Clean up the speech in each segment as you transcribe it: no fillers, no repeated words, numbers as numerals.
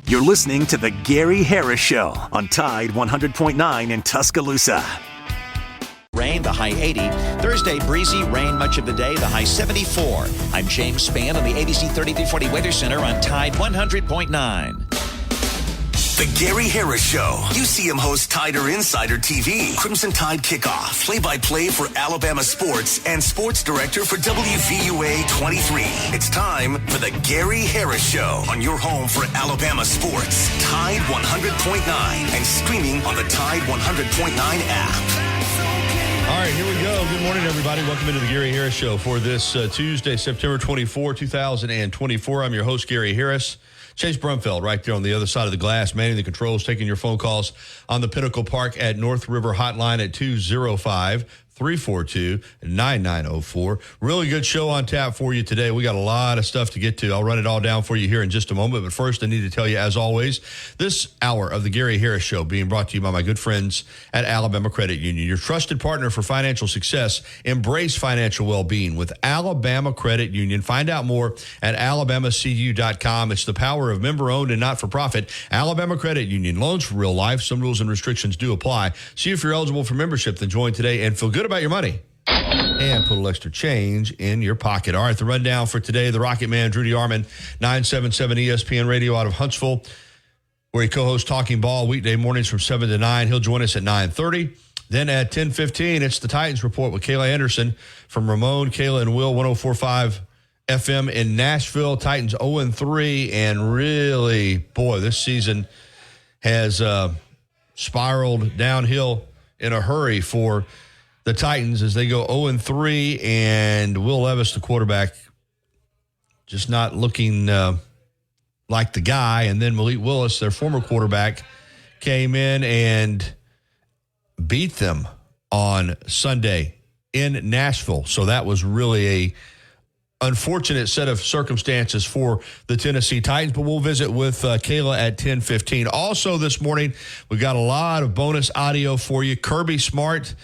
You're listening to The Gary Harris Show on Tide 100.9 in Tuscaloosa. Rain, the high 80. Thursday, breezy, rain much of the day, the high 74. I'm James Spann on the ABC 3340 Weather Center on Tide 100.9. The Gary Harris Show. UCM hosts Tider Insider TV, Crimson Tide Kickoff, play-by-play for Alabama sports, and sports director for WVUA 23. It's time for the Gary Harris Show on your home for Alabama sports. Tide 100.9 and streaming on the Tide 100.9 app. All right, here we go. Good morning, everybody. Welcome into the Gary Harris Show for this Tuesday, September 24, 2024. I'm your host, Gary Harris. Chase Brumfeld right there on the other side of the glass, manning the controls, taking your phone calls on the Pinnacle Park at North River Hotline at 205-342-9904. Really good show on tap for you today. We got a lot of stuff to get to. I'll run it all down for you here in just a moment. But first, I need to tell you, as always, this hour of the Gary Harris Show being brought to you by my good friends at Alabama Credit Union, your trusted partner for financial success. Embrace financial well-being with Alabama Credit Union. Find out more at alabamacu.com. It's the power of member-owned and not-for-profit Alabama Credit Union. Loans for real life. Some rules and restrictions do apply. See if you're eligible for membership. Then join today and feel good about your money and put a little extra change in your pocket. All right, the rundown for today, the Rocket Man, Drudy Armand, 977 ESPN Radio out of Huntsville, where he co-hosts Talking Ball weekday mornings from 7 to 9. He'll join us at 9:30. Then at 10:15, it's the Titans Report with Kayla Anderson from Ramon, Kayla, and Will, 104.5 FM in Nashville. Titans 0-3, and really, boy, this season has spiraled downhill in a hurry for the Titans as they go 0-3, and Will Levis, the quarterback, just not looking like the guy. And then Malik Willis, their former quarterback, came in and beat them on Sunday in Nashville. So that was really a unfortunate set of circumstances for the Tennessee Titans, but we'll visit with Kayla at 10:15. Also this morning, we've got a lot of bonus audio for you. Kirby Smart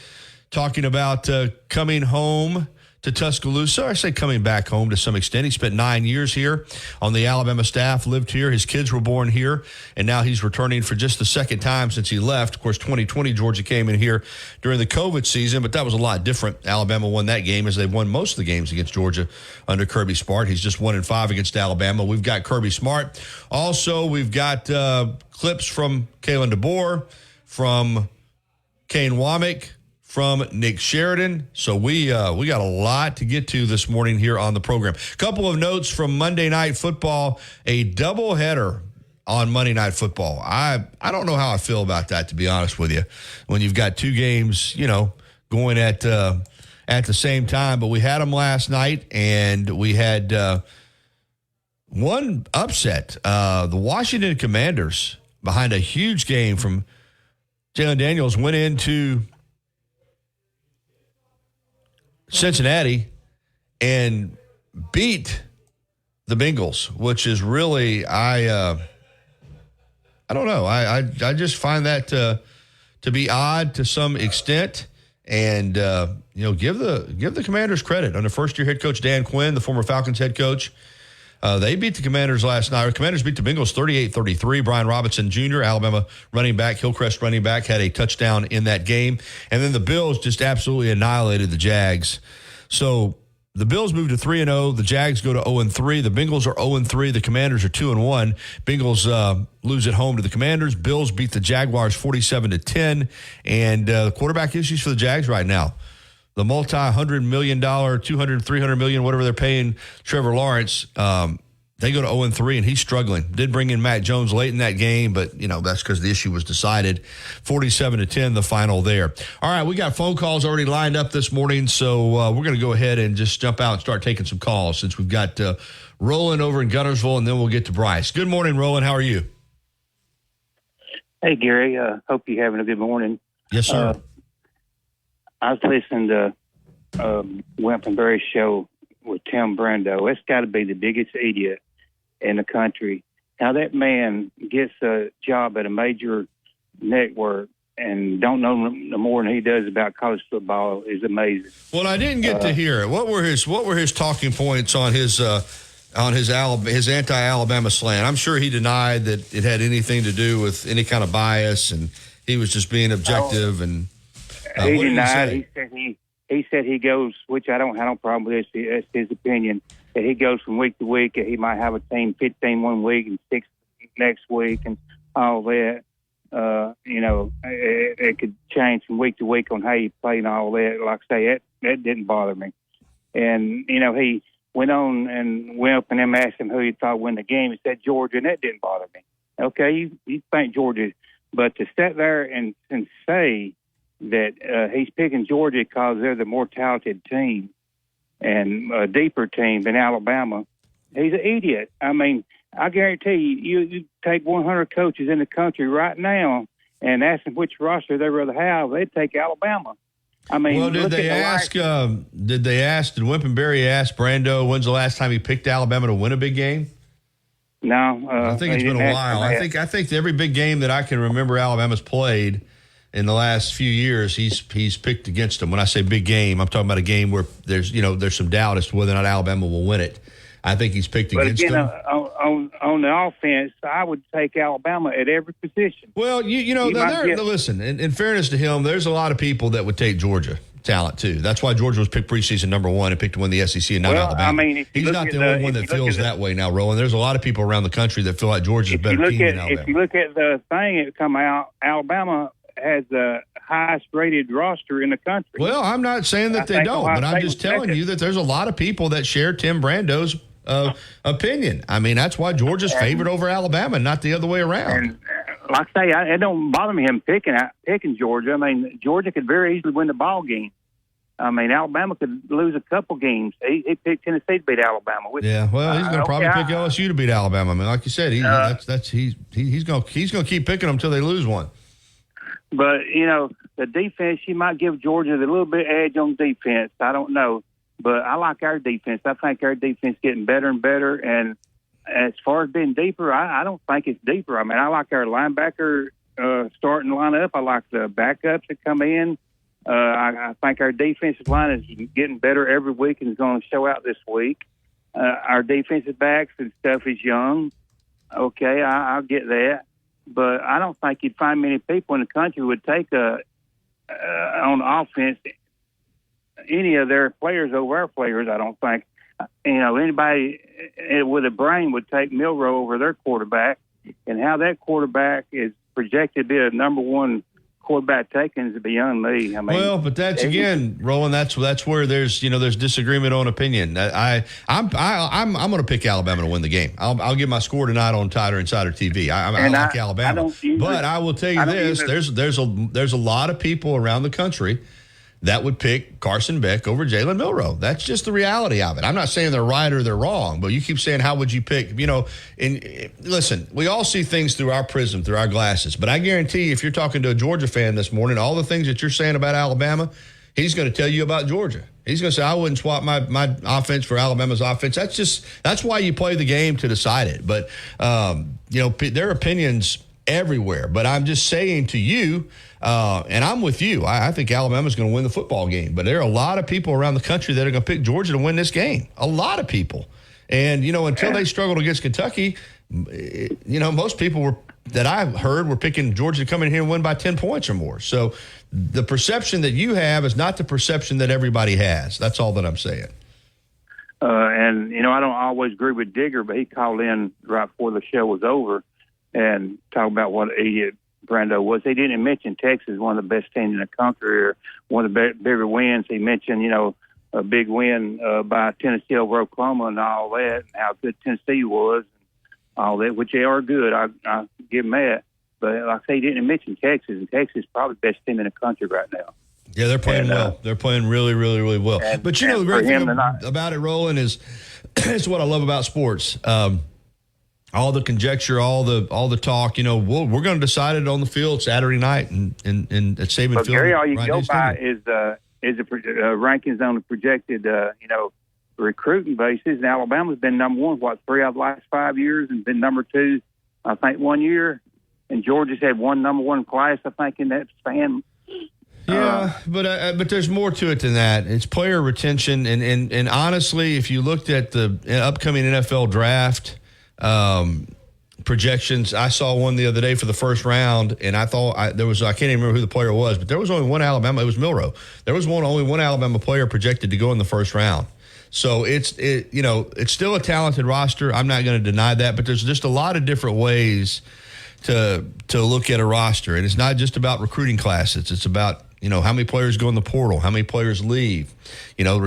talking about coming home to Tuscaloosa. I say coming back home to some extent. He spent 9 years here on the Alabama staff, lived here. His kids were born here, and now he's returning for just the second time since he left. Of course, 2020, Georgia came in here during the COVID season, but that was a lot different. Alabama won that game as they've won most of the games against Georgia under Kirby Smart. He's just 1-5 against Alabama. We've got Kirby Smart. Also, we've got clips from Kalen DeBoer, from Kane Womack, from Nick Sheridan. So we got a lot to get to this morning here on the program. Couple of notes from Monday Night Football, a doubleheader on Monday Night Football. I don't know how I feel about that, to be honest with you, when you've got two games, going at the same time. But we had them last night, and we had one upset. The Washington Commanders, behind a huge game from Jalen Daniels, went into Cincinnati and beat the Bengals, which is really, I don't know. I just find that to be odd to some extent, and give the Commanders credit. Under first-year head coach Dan Quinn, the former Falcons head coach, they beat the Commanders last night. The Commanders beat the Bengals 38-33. Brian Robinson Jr., Alabama running back, Hillcrest running back, had a touchdown in that game. And then the Bills just absolutely annihilated the Jags. So the Bills move to 3-0. The Jags go to 0-3. The Bengals are 0-3. The Commanders are 2-1. Bengals lose at home to the Commanders. Bills beat the Jaguars 47-10. And the quarterback issues for the Jags right now. The multi-$100 million, $200, $300 million, whatever they're paying Trevor Lawrence, they go to 0-3, and he's struggling. Did bring in Matt Jones late in that game, but, that's because the issue was decided. 47-10, the final there. All right, we got phone calls already lined up this morning, so we're going to go ahead and just jump out and start taking some calls since we've got Roland over in Guntersville, and then we'll get to Bryce. Good morning, Roland. How are you? Hey, Gary. Hope you're having a good morning. Yes, sir. I was listening to Winston Berry's show with Tim Brando. It's got to be the biggest idiot in the country. How that man gets a job at a major network and don't know no more than he does about college football is amazing. Well, I didn't get to hear it. What were his talking points on his on his anti-Alabama slant. I'm sure he denied that it had anything to do with any kind of bias, and he was just being objective. And he denied. He said he goes, which I don't have no problem with. That's his opinion. That he goes from week to week. He might have a team 15 one week and 6 next week, and all that. It could change from week to week on how you play and all that. Like I say, that didn't bother me. And he went on and went up and them asked him who he thought win the game. He said Georgia, and that didn't bother me. Okay, you think Georgia, but to sit there and say that he's picking Georgia because they're the more talented team and a deeper team than Alabama, he's an idiot. I mean, I guarantee you take 100 coaches in the country right now and ask them which roster they'd rather have, they'd take Alabama. I mean, well, did Whippenberry ask Brando when's the last time he picked Alabama to win a big game? No. I think it's been a while. I think every big game that I can remember Alabama's played in the last few years, he's picked against them. When I say big game, I'm talking about a game where there's some doubt as to whether or not Alabama will win it. I think he's picked against them. On the offense, I would take Alabama at every position. Well, listen, in fairness to him, there's a lot of people that would take Georgia talent too. That's why Georgia was picked preseason number 1 and picked to win the SEC and not Alabama. I mean, he's not the only one that feels that way now, Roland. There's a lot of people around the country that feel like Georgia's a better team than Alabama. If you look at the thing that come out, Alabama has the highest rated roster in the country. Well, I'm not saying that they don't, but I'm just telling you that there's a lot of people that share Tim Brando's opinion. I mean, that's why Georgia's favored over Alabama, not the other way around. And like I say, it don't bother me him picking Georgia. I mean, Georgia could very easily win the ball game. I mean, Alabama could lose a couple games. He picked Tennessee to beat Alabama. He's going to probably pick LSU to beat Alabama. I mean, like you said, he's going to keep picking them until they lose one. But the defense, you might give Georgia a little bit edge on defense. I don't know. But I like our defense. I think our defense is getting better and better. And as far as being deeper, I don't think it's deeper. I mean, I like our linebacker starting lineup. I like the backups that come in. I think our defensive line is getting better every week and is going to show out this week. Our defensive backs and stuff is young. Okay, I'll get that. But I don't think you'd find many people in the country who would take on offense any of their players over our players. I don't think anybody with a brain would take Milroe over their quarterback, and how that quarterback is projected to be a number 1 quarterback taken is beyond me. I mean, well, but that's again, Roland. That's where there's disagreement on opinion. I'm going to pick Alabama to win the game. I'll give my score tonight on Tider Insider TV. I like Alabama, but I will tell you this: there's a lot of people around the country that would pick Carson Beck over Jalen Milroe. That's just the reality of it. I'm not saying they're right or they're wrong, but you keep saying, how would you pick? Listen, we all see things through our prism, through our glasses. But I guarantee you, if you're talking to a Georgia fan this morning, all the things that you're saying about Alabama, he's going to tell you about Georgia. He's going to say, I wouldn't swap my offense for Alabama's offense. That's why you play the game, to decide it. But, there are opinions everywhere. But I'm just saying to you, and I'm with you, I think Alabama's going to win the football game. But there are a lot of people around the country that are going to pick Georgia to win this game. A lot of people. And, until they struggled against Kentucky, most people that I've heard were picking Georgia to come in here and win by 10 points or more. So the perception that you have is not the perception that everybody has. That's all that I'm saying. And I don't always agree with Digger, but he called in right before the show was over and talked about what an idiot Brando was. He didn't mention Texas, one of the best teams in the country, or one of the bigger wins. He mentioned, a big win by Tennessee over Oklahoma and all that, and how good Tennessee was, and all that, which they are good. I give them that. But like I say, he didn't mention Texas, and Texas is probably the best team in the country right now. Yeah, they're playing well. They're playing really, really, really well. But the great thing about it, Roland, is it's what I love about sports. All the conjecture, all the talk, we're going to decide it on the field Saturday night and at Saban Field. But Gary, all you go by is the rankings on the projected, recruiting basis. And Alabama's been number 1, 3 out of the last 5 years, and been number 2, I think, 1 year. And Georgia's had one number 1 class, I think, in that span. Yeah, but there's more to it than that. It's player retention, and honestly, if you looked at the upcoming NFL draft projections, I saw one the other day for the first round, and I thought I can't even remember who the player was, but there was only one Alabama. It was Milroe. There was only one Alabama player projected to go in the first round. So it's still a talented roster. I'm not going to deny that, but there's just a lot of different ways to look at a roster, and it's not just about recruiting classes. It's about how many players go in the portal, how many players leave.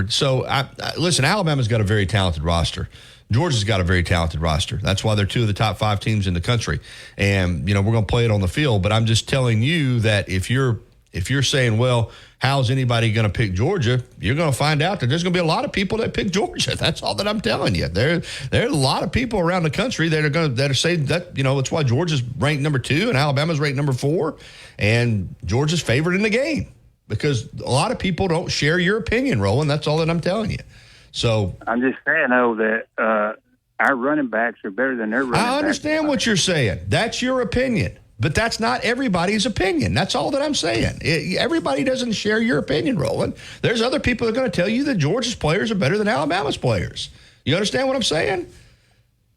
So listen, Alabama's got a very talented roster. Georgia's got a very talented roster. That's why they're two of the top 5 teams in the country. And we're going to play it on the field. But I'm just telling you that if you're saying, well, how's anybody going to pick Georgia? You're going to find out that there's going to be a lot of people that pick Georgia. That's all that I'm telling you. There are a lot of people around the country that are saying that it's why Georgia's ranked number 2 and Alabama's ranked number 4, and Georgia's favored in the game because a lot of people don't share your opinion, Roland. That's all that I'm telling you. So I'm just saying, though, that our running backs are better than their running backs. I understand what you're saying. That's your opinion. But that's not everybody's opinion. That's all that I'm saying. Everybody doesn't share your opinion, Roland. There's other people that are going to tell you that Georgia's players are better than Alabama's players. You understand what I'm saying?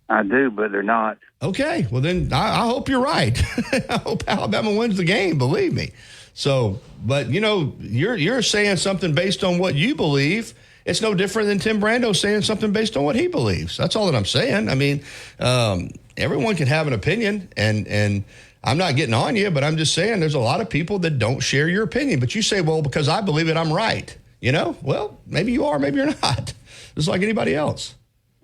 I do, but they're not. Okay. Well, then I hope you're right. I hope Alabama wins the game, believe me. So, but, you're saying something based on what you believe. It's no different than Tim Brando saying something based on what he believes. That's all that I'm saying. I mean, everyone can have an opinion, and I'm not getting on you, but I'm just saying there's a lot of people that don't share your opinion. But you say, well, because I believe it, I'm right. Well, maybe you are, maybe you're not. Just like anybody else.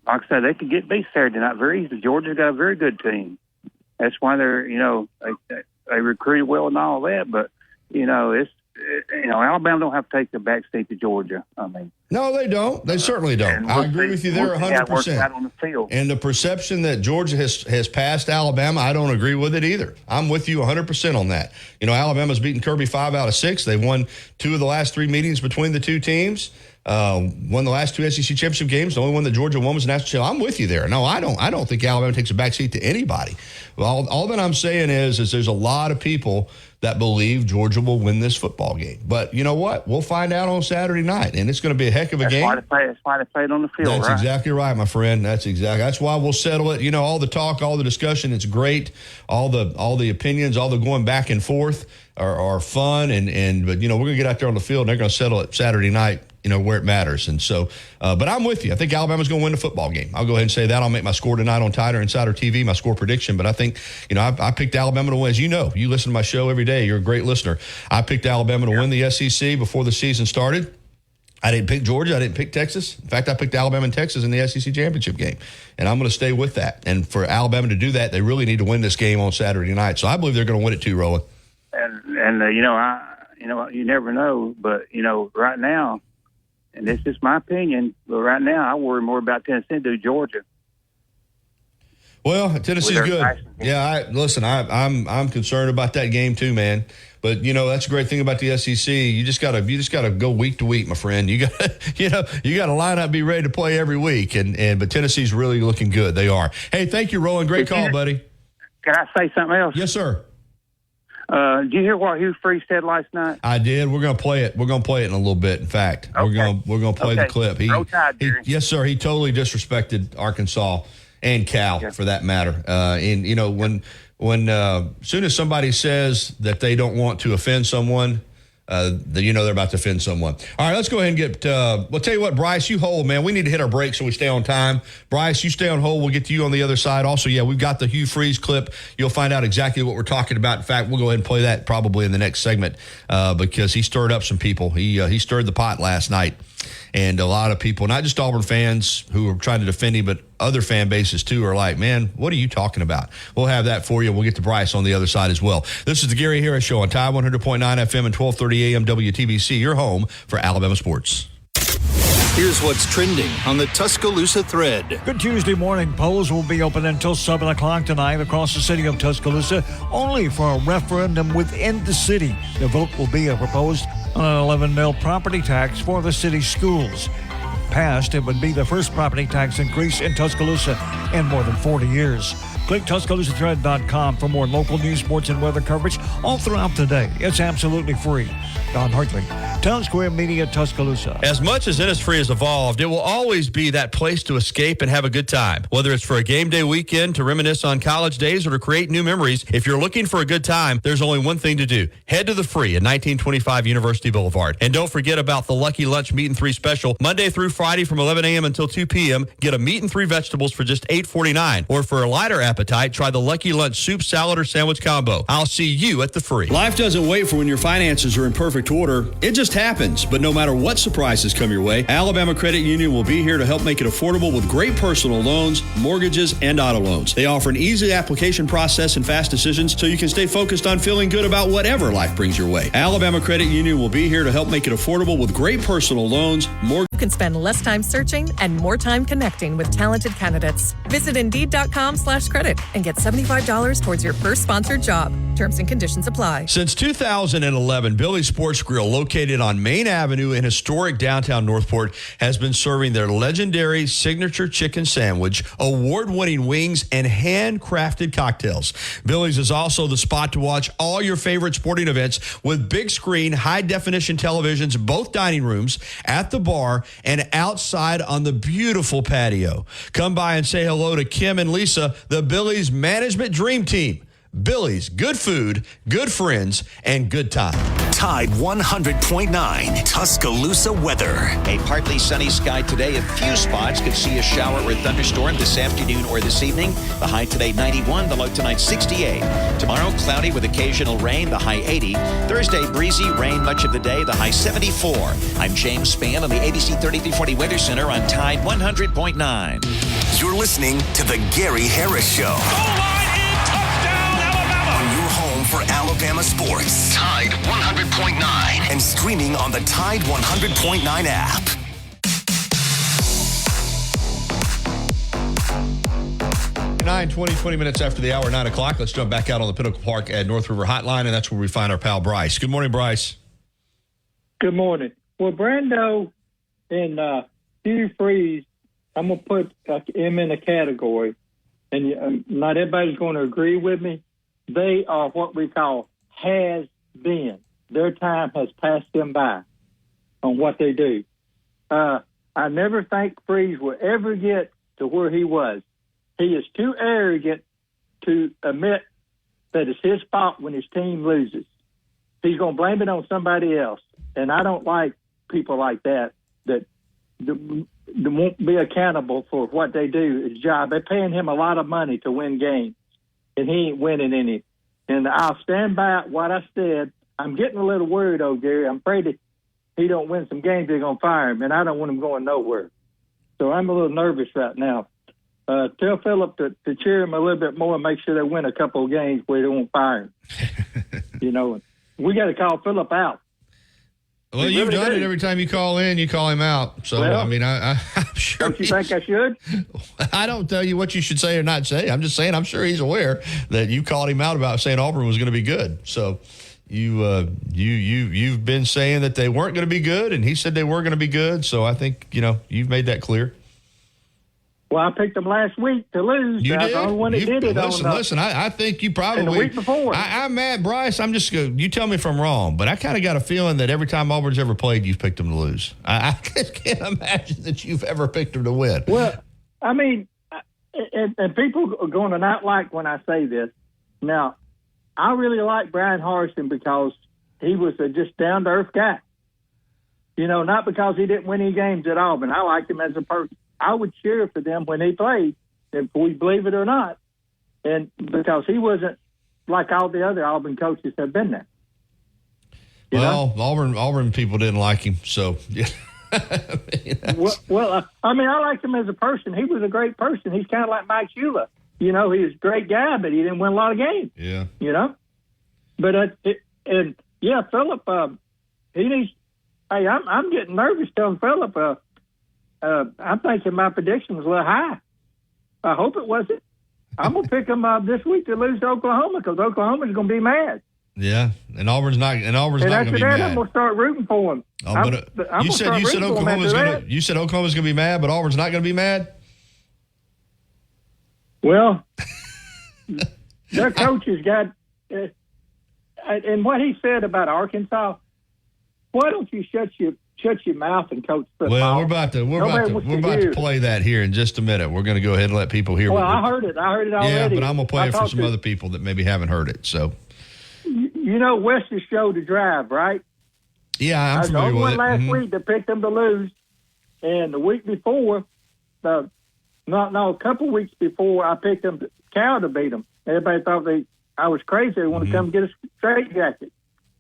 Like I said, they could get beat Saturday night very easily. Georgia's got a very good team. That's why they're, they recruited well and all that. But, Alabama don't have to take the back seat to Georgia. I mean, no, they don't. They certainly don't. I agree with you there 100%. Out on the field. And the perception that Georgia has passed Alabama, I don't agree with it either. I'm with you 100% on that. Alabama's beaten Kirby 5 out of 6. They've won 2 of the last 3 meetings between the 2 teams. Won the last 2 SEC championship games. The only one that Georgia won was the national championship. I'm with you there. No, I don't think Alabama takes a backseat to anybody. Well, all that I'm saying is there's a lot of people that believe Georgia will win this football game. But you know what? We'll find out on Saturday night, and it's going to be a heck of a game. That's why they play it on the field, That's exactly right, my friend. That's why we'll settle it. All the talk, all the discussion, it's great. All the opinions, all the going back and forth are fun, but we're going to get out there on the field, and they're going to settle it Saturday night, where it matters. And so, but I'm with you. I think Alabama's going to win the football game. I'll go ahead and say that. I'll make my score tonight on Tider Insider TV, my score prediction. But I think, I picked Alabama to win. As you know, you listen to my show every day. You're a great listener. I picked Alabama to win the SEC before the season started. I didn't pick Georgia. I didn't pick Texas. In fact, I picked Alabama and Texas in the SEC championship game. And I'm going to stay with that. And for Alabama to do that, they really need to win this game on Saturday night. So I believe they're going to win it too, Roland. And you never know. But, right now, and this is my opinion, but right now I worry more about Tennessee than do Georgia. Well, Tennessee's good. Yeah, I'm concerned about that game too, man. But that's a great thing about the SEC. You just gotta go week to week, my friend. You gotta line up, be ready to play every week. But Tennessee's really looking good. They are. Hey, thank you, Roland. Great call, buddy. Can I say something else? Yes, sir. Did you hear what Hugh Freeze said last night? I did. We're going to play it. We're going to play it in a little bit. In fact, okay. we're going to play the clip. Yes, sir. He totally disrespected Arkansas and Cal for that matter. When soon as somebody says that they don't want to offend someone, they're about to offend someone. All right, let's go ahead and get, we'll tell you what, Bryce, you hold, man. We need to hit our break so we stay on time. Bryce, you stay on hold. We'll get to you on the other side. Also, we've got the Hugh Freeze clip. You'll find out exactly what we're talking about. In fact, we'll go ahead and play that probably in the next segment because he stirred up some people. He stirred the pot last night. And a lot of people, not just Auburn fans who are trying to defend him, but other fan bases too are like, man, what are you talking about? We'll have that for you. We'll get to Bryce on the other side as well. This is the Gary Harris Show on Tide 100.9 FM and 1230 AM WTBC, your home for Alabama sports. Here's what's trending on the Tuscaloosa thread. Good Tuesday morning. Polls will be open until 7 o'clock tonight across the city of Tuscaloosa, only for a referendum within the city. The vote will be proposed on an $11 mil property tax for the city schools. Passed, it would be the first property tax increase in Tuscaloosa in more than 40 years. Click TuscaloosaThread.com for more local news, sports, and weather coverage all throughout the day. It's absolutely free. Don Hartley, Town Square Media, Tuscaloosa. As much as Innisfree has evolved, it will always be that place to escape and have a good time. Whether it's for a game day weekend, to reminisce on college days, or to create new memories, if you're looking for a good time, there's only one thing to do. Head to the Free at 1925 University Boulevard. And don't forget about the Lucky Lunch Meat and 3 special, Monday through Friday from 11 a.m. until 2 p.m. Get a meat and 3 vegetables for just $8.49. Or for a lighter appetite, try the Lucky Lunch soup, salad, or sandwich combo. I'll see you at the Free. Life doesn't wait for when your finances are in perfect order. It just happens. But no matter what surprises come your way, Alabama Credit Union will be here to help make it affordable with great personal loans, mortgages, and auto loans. They offer an easy application process and fast decisions so you can stay focused on feeling good about whatever life brings your way. Alabama Credit Union will be here to help make it affordable with great personal loans, mortgages. You can spend less time searching and more time connecting with talented candidates. Visit Indeed.com/credit and get $75 towards your first sponsored job. Terms and conditions apply. Since 2011, Billy's Sports Grill, located on Main Avenue in historic downtown Northport, has been serving their legendary signature chicken sandwich, award-winning wings, and handcrafted cocktails. Billy's is also the spot to watch all your favorite sporting events with big screen, high-definition televisions, both dining rooms, at the bar, and outside on the beautiful patio. Come by and say hello to Kim and Lisa, the Billy's Management Dream Team. Billy's, good food, good friends, and good time. Tide 100.9 Tuscaloosa weather. A partly sunny sky today. A few spots could see a shower or thunderstorm this afternoon or this evening. The high today 91, the low tonight 68. Tomorrow cloudy with occasional rain, the high 80. Thursday breezy, rain much of the day, the high 74. I'm James Spann on the ABC 3340 Weather Center on Tide 100.9. You're listening to The Gary Harris Show. For Alabama sports. Tide 100.9 and streaming on the Tide 100.9 app. Nine, 20 minutes after the hour, 9 o'clock. Let's jump back out on the Pinnacle Park at North River Hotline, and that's where we find our pal Bryce. Good morning, Bryce. Good morning. Well, Brando and Hugh Freeze, I'm going to put him in a category, and not everybody's going to agree with me. They are what we call has-been. Their time has passed them by on what they do. I never think Freeze will ever get to where he was. He is too arrogant to admit that it's his fault when his team loses. He's going to blame it on somebody else. And I don't like people like that won't be accountable for what they do, his job. They're paying him a lot of money to win games, and he ain't winning any. And I'll stand by what I said. I'm getting a little worried, Gary. I'm afraid that he don't win some games, they're going to fire him, and I don't want him going nowhere. So I'm a little nervous right now. Tell Philip to cheer him a little bit more and make sure they win a couple of games where they won't fire him. We got to call Philip out. Well, you've done it every time you call in, you call him out. So, well, I mean, I'm sure. Don't you think I should? I don't tell you what you should say or not say. I'm just saying I'm sure he's aware that you called him out about saying Auburn was going to be good. So you've been saying that they weren't going to be good, and he said they were going to be good. So I think, you've made that clear. Well, I picked them last week to lose. You did? I was the only one that did it. Listen, I think you probably. And the week before. I'm mad, Bryce. I'm just going you tell me if I'm wrong, but I kind of got a feeling that every time Auburn's ever played, you've picked them to lose. I just can't imagine that you've ever picked them to win. Well, I mean, and people are going to not like when I say this. Now, I really like Brian Harsin because he was a just down-to-earth guy. Not because he didn't win any games at Auburn. I liked him as a person. I would cheer for them when they played, if we believe it or not, and because he wasn't like all the other Auburn coaches have been there. Auburn people didn't like him, so yeah. I liked him as a person. He was a great person. He's kind of like Mike Shula. He was a great guy, but he didn't win a lot of games. Yeah. But Philip, he needs. Hey, I'm getting nervous telling Philip. I'm thinking my prediction was a little high. I hope it wasn't. I'm going to pick them this week to lose to Oklahoma because Oklahoma's going to be mad. Yeah, and Auburn's not going to be mad. I'm going to start rooting for them. You said Oklahoma's going to be mad, but Auburn's not going to be mad? Well, their coaches got, and what he said about Arkansas, why don't you shut your mouth and coach football? Well, we're about to play that here in just a minute. We're going to go ahead and let people hear. Well, I heard it already. Yeah, but I'm going to play it for some other people that maybe haven't heard it. So, you know, Wester's show To Drive, right? Yeah, I'm familiar with it. Last week they picked them to lose, and the week before, a couple weeks before, I picked them Cal to beat them. Everybody thought I was crazy. They wanted to come get a straight jacket.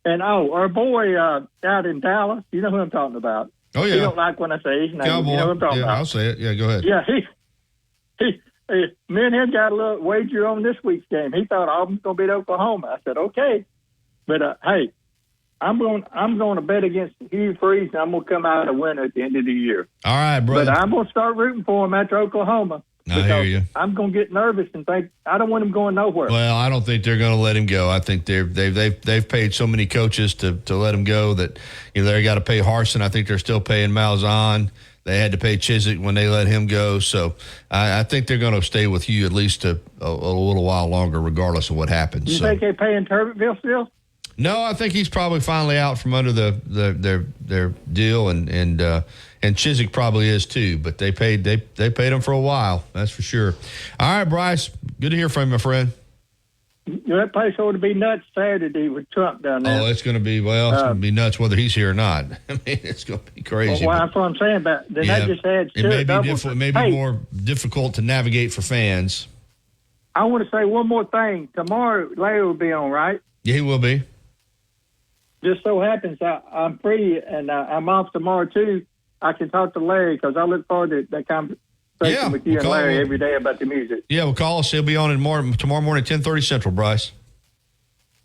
And our boy out in Dallas, you know who I'm talking about. Oh yeah. You don't like when I say his name. Cowboy. You know what I'm talking about. I'll say it. Yeah, go ahead. Yeah, me and him got a little wager on this week's game. He thought Auburn's going to beat Oklahoma. I said okay, but hey, I'm going to bet against Hugh Freeze, and I'm going to come out a winner at the end of the year. All right, brother. But I'm going to start rooting for him after Oklahoma. I hear you. I'm going to get nervous and think I don't want him going nowhere. Well, I don't think they're going to let him go. I think they've paid so many coaches to let him go that they got to pay Harsin. I think they're still paying Malzahn. They had to pay Chiswick when they let him go. So I think they're going to stay with you at least a little while longer, regardless of what happens. You think they're paying Turbertville still? No, I think he's probably finally out from under their deal, and Chiswick probably is too. But they paid him for a while, that's for sure. All right, Bryce, good to hear from you, my friend. That place ought to be nuts Saturday with Trump down there. Oh, it's going to be it's going to be nuts whether he's here or not. I mean, it's going to be crazy. Well, that's what I'm saying. But then that just adds to it. It may be more difficult to navigate for fans. I want to say one more thing. Tomorrow, Larry will be on, right? Yeah, he will be. Just so happens I'm free and I'm off tomorrow too. I can talk to Larry because I look forward to that conversation with you and Larry every day about the music. Yeah, well, call us. He'll be on tomorrow morning at 10:30 Central, Bryce.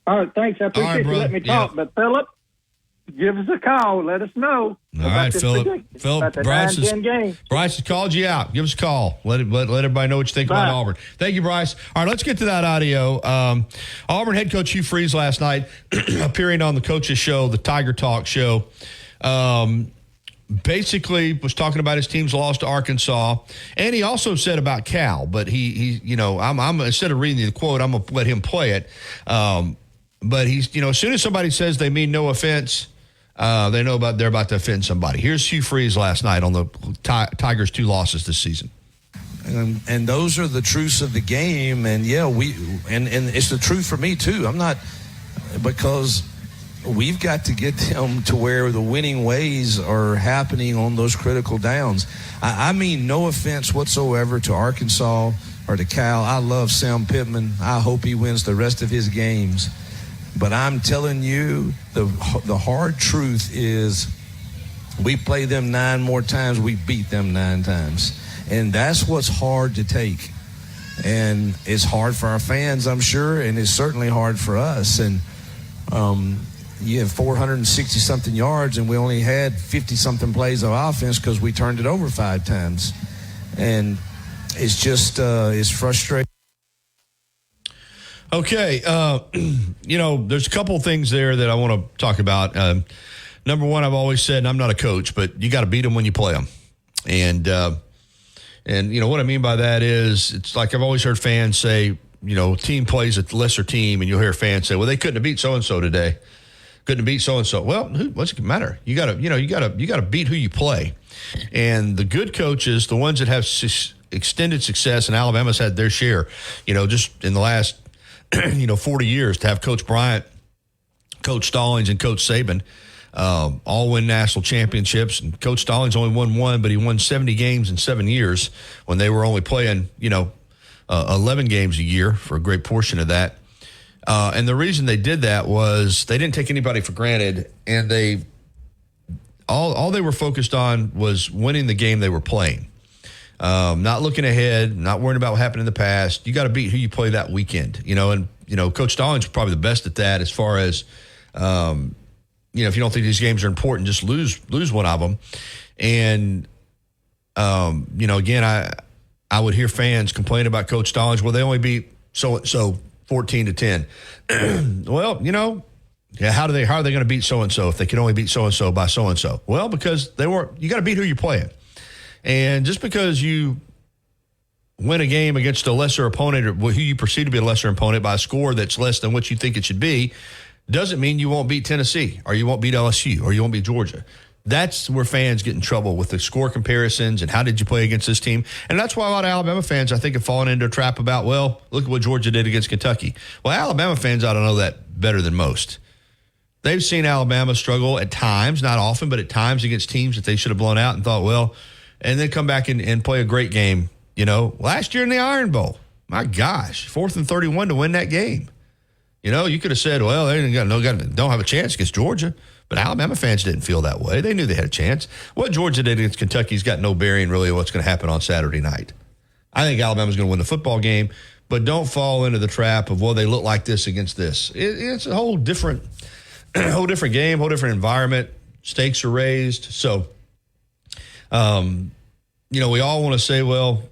All right, thanks. I appreciate you letting me talk. Yeah. But Philip, give us a call. Let us know. All right, Philip. Bryce has called you out. Give us a call. Let everybody know what you think about Auburn. Thank you, Bryce. All right, let's get to that audio. Auburn head coach Hugh Freeze last night appearing on the Coach's Show, the Tiger Talk show. Basically was talking about his team's loss to Arkansas, and he also said about Cal. But he I'm instead of reading the quote, I'm gonna let him play it. But he's as soon as somebody says they mean no offense, they know they're about to offend somebody. Here's Hugh Freeze last night on the Tigers' 2 losses this season. And those are the truths of the game. And and it's the truth for me too. I'm not, because we've got to get them to where the winning ways are happening on those critical downs. I mean no offense whatsoever to Arkansas or to Cal. I love Sam Pittman. I hope he wins the rest of his games. But I'm telling you, the hard truth is we play them 9 more times, we beat them 9 times. And that's what's hard to take. And it's hard for our fans, I'm sure, and it's certainly hard for us. And you have 460-something yards, and we only had 50-something plays of offense because we turned it over 5 times. And it's just it's frustrating. Okay, there's a couple of things there that I want to talk about. Number one, I've always said, and I'm not a coach, but you got to beat them when you play them. And what I mean by that is, it's like I've always heard fans say, team plays a lesser team, and you'll hear fans say, well, they couldn't have beat so-and-so today. Couldn't have beat so-and-so. Well, what's it matter? You got to beat who you play. And the good coaches, the ones that have extended success, and Alabama's had their share, just in the last 40 years, to have Coach Bryant, Coach Stallings, and Coach Saban all win national championships. And Coach Stallings only won 1, but he won 70 games in 7 years when they were only playing, 11 games a year for a great portion of that. And the reason they did that was they didn't take anybody for granted, and they all they were focused on was winning the game they were playing. Not looking ahead, not worrying about what happened in the past. You got to beat who you play that weekend, and Coach Stallings is probably the best at that as far as, if you don't think these games are important, just lose one of them. And, again, I would hear fans complain about Coach Stallings. Well, they only beat so-and-so 14-10. Well, how are they going to beat so-and-so if they can only beat so-and-so by so-and-so? Well, because you got to beat who you're playing. And just because you win a game against a lesser opponent or who you perceive to be a lesser opponent by a score that's less than what you think it should be doesn't mean you won't beat Tennessee or you won't beat LSU or you won't beat Georgia. That's where fans get in trouble with the score comparisons and how did you play against this team. And that's why a lot of Alabama fans, I think, have fallen into a trap about, well, look at what Georgia did against Kentucky. Well, Alabama fans ought to know that better than most. They've seen Alabama struggle at times, not often, but at times against teams that they should have blown out and thought, well, and then come back and play a great game. You know, last year in the Iron Bowl, my gosh, 4th and 31 to win that game. You know, you could have said, well, they don't have a chance against Georgia. But Alabama fans didn't feel that way. They knew they had a chance. What Georgia did against Kentucky's got no bearing really on what's going to happen on Saturday night. I think Alabama's going to win the football game, but don't fall into the trap of, well, they look like this against this. It's a whole different game, whole different environment. Stakes are raised. So, you know, we all want to say, well,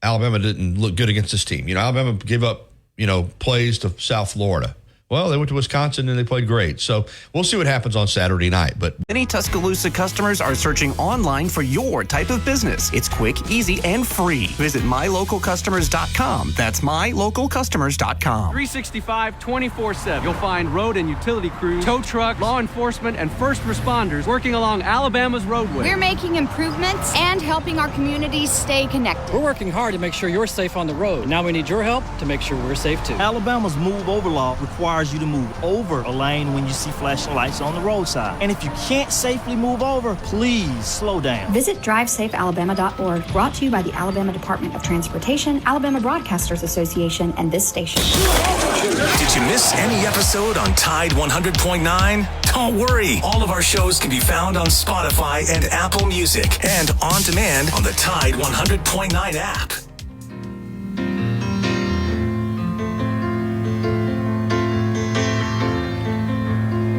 Alabama didn't look good against this team. You know, Alabama gave up, you know, plays to South Florida. Well, they went to Wisconsin and they played great. So we'll see what happens on Saturday night. But many Tuscaloosa customers are searching online for your type of business. It's quick, easy, and free. Visit mylocalcustomers.com. That's mylocalcustomers.com. 365, 24/7. You'll find road and utility crews, tow trucks, law enforcement, and first responders working along Alabama's roadway. We're making improvements and helping our communities stay connected. We're working hard to make sure you're safe on the road. Now we need your help to make sure we're safe too. Alabama's move over law requires you to move over a lane when you see flashing lights on the roadside. And if you can't safely move over, please slow down. Visit DriveSafeAlabama.org, brought to you by the Alabama Department of Transportation, Alabama Broadcasters Association, and this station. Did you miss any episode on Tide 100.9? Don't worry. All of our shows can be found on Spotify and Apple Music and on demand on the Tide 100.9 app.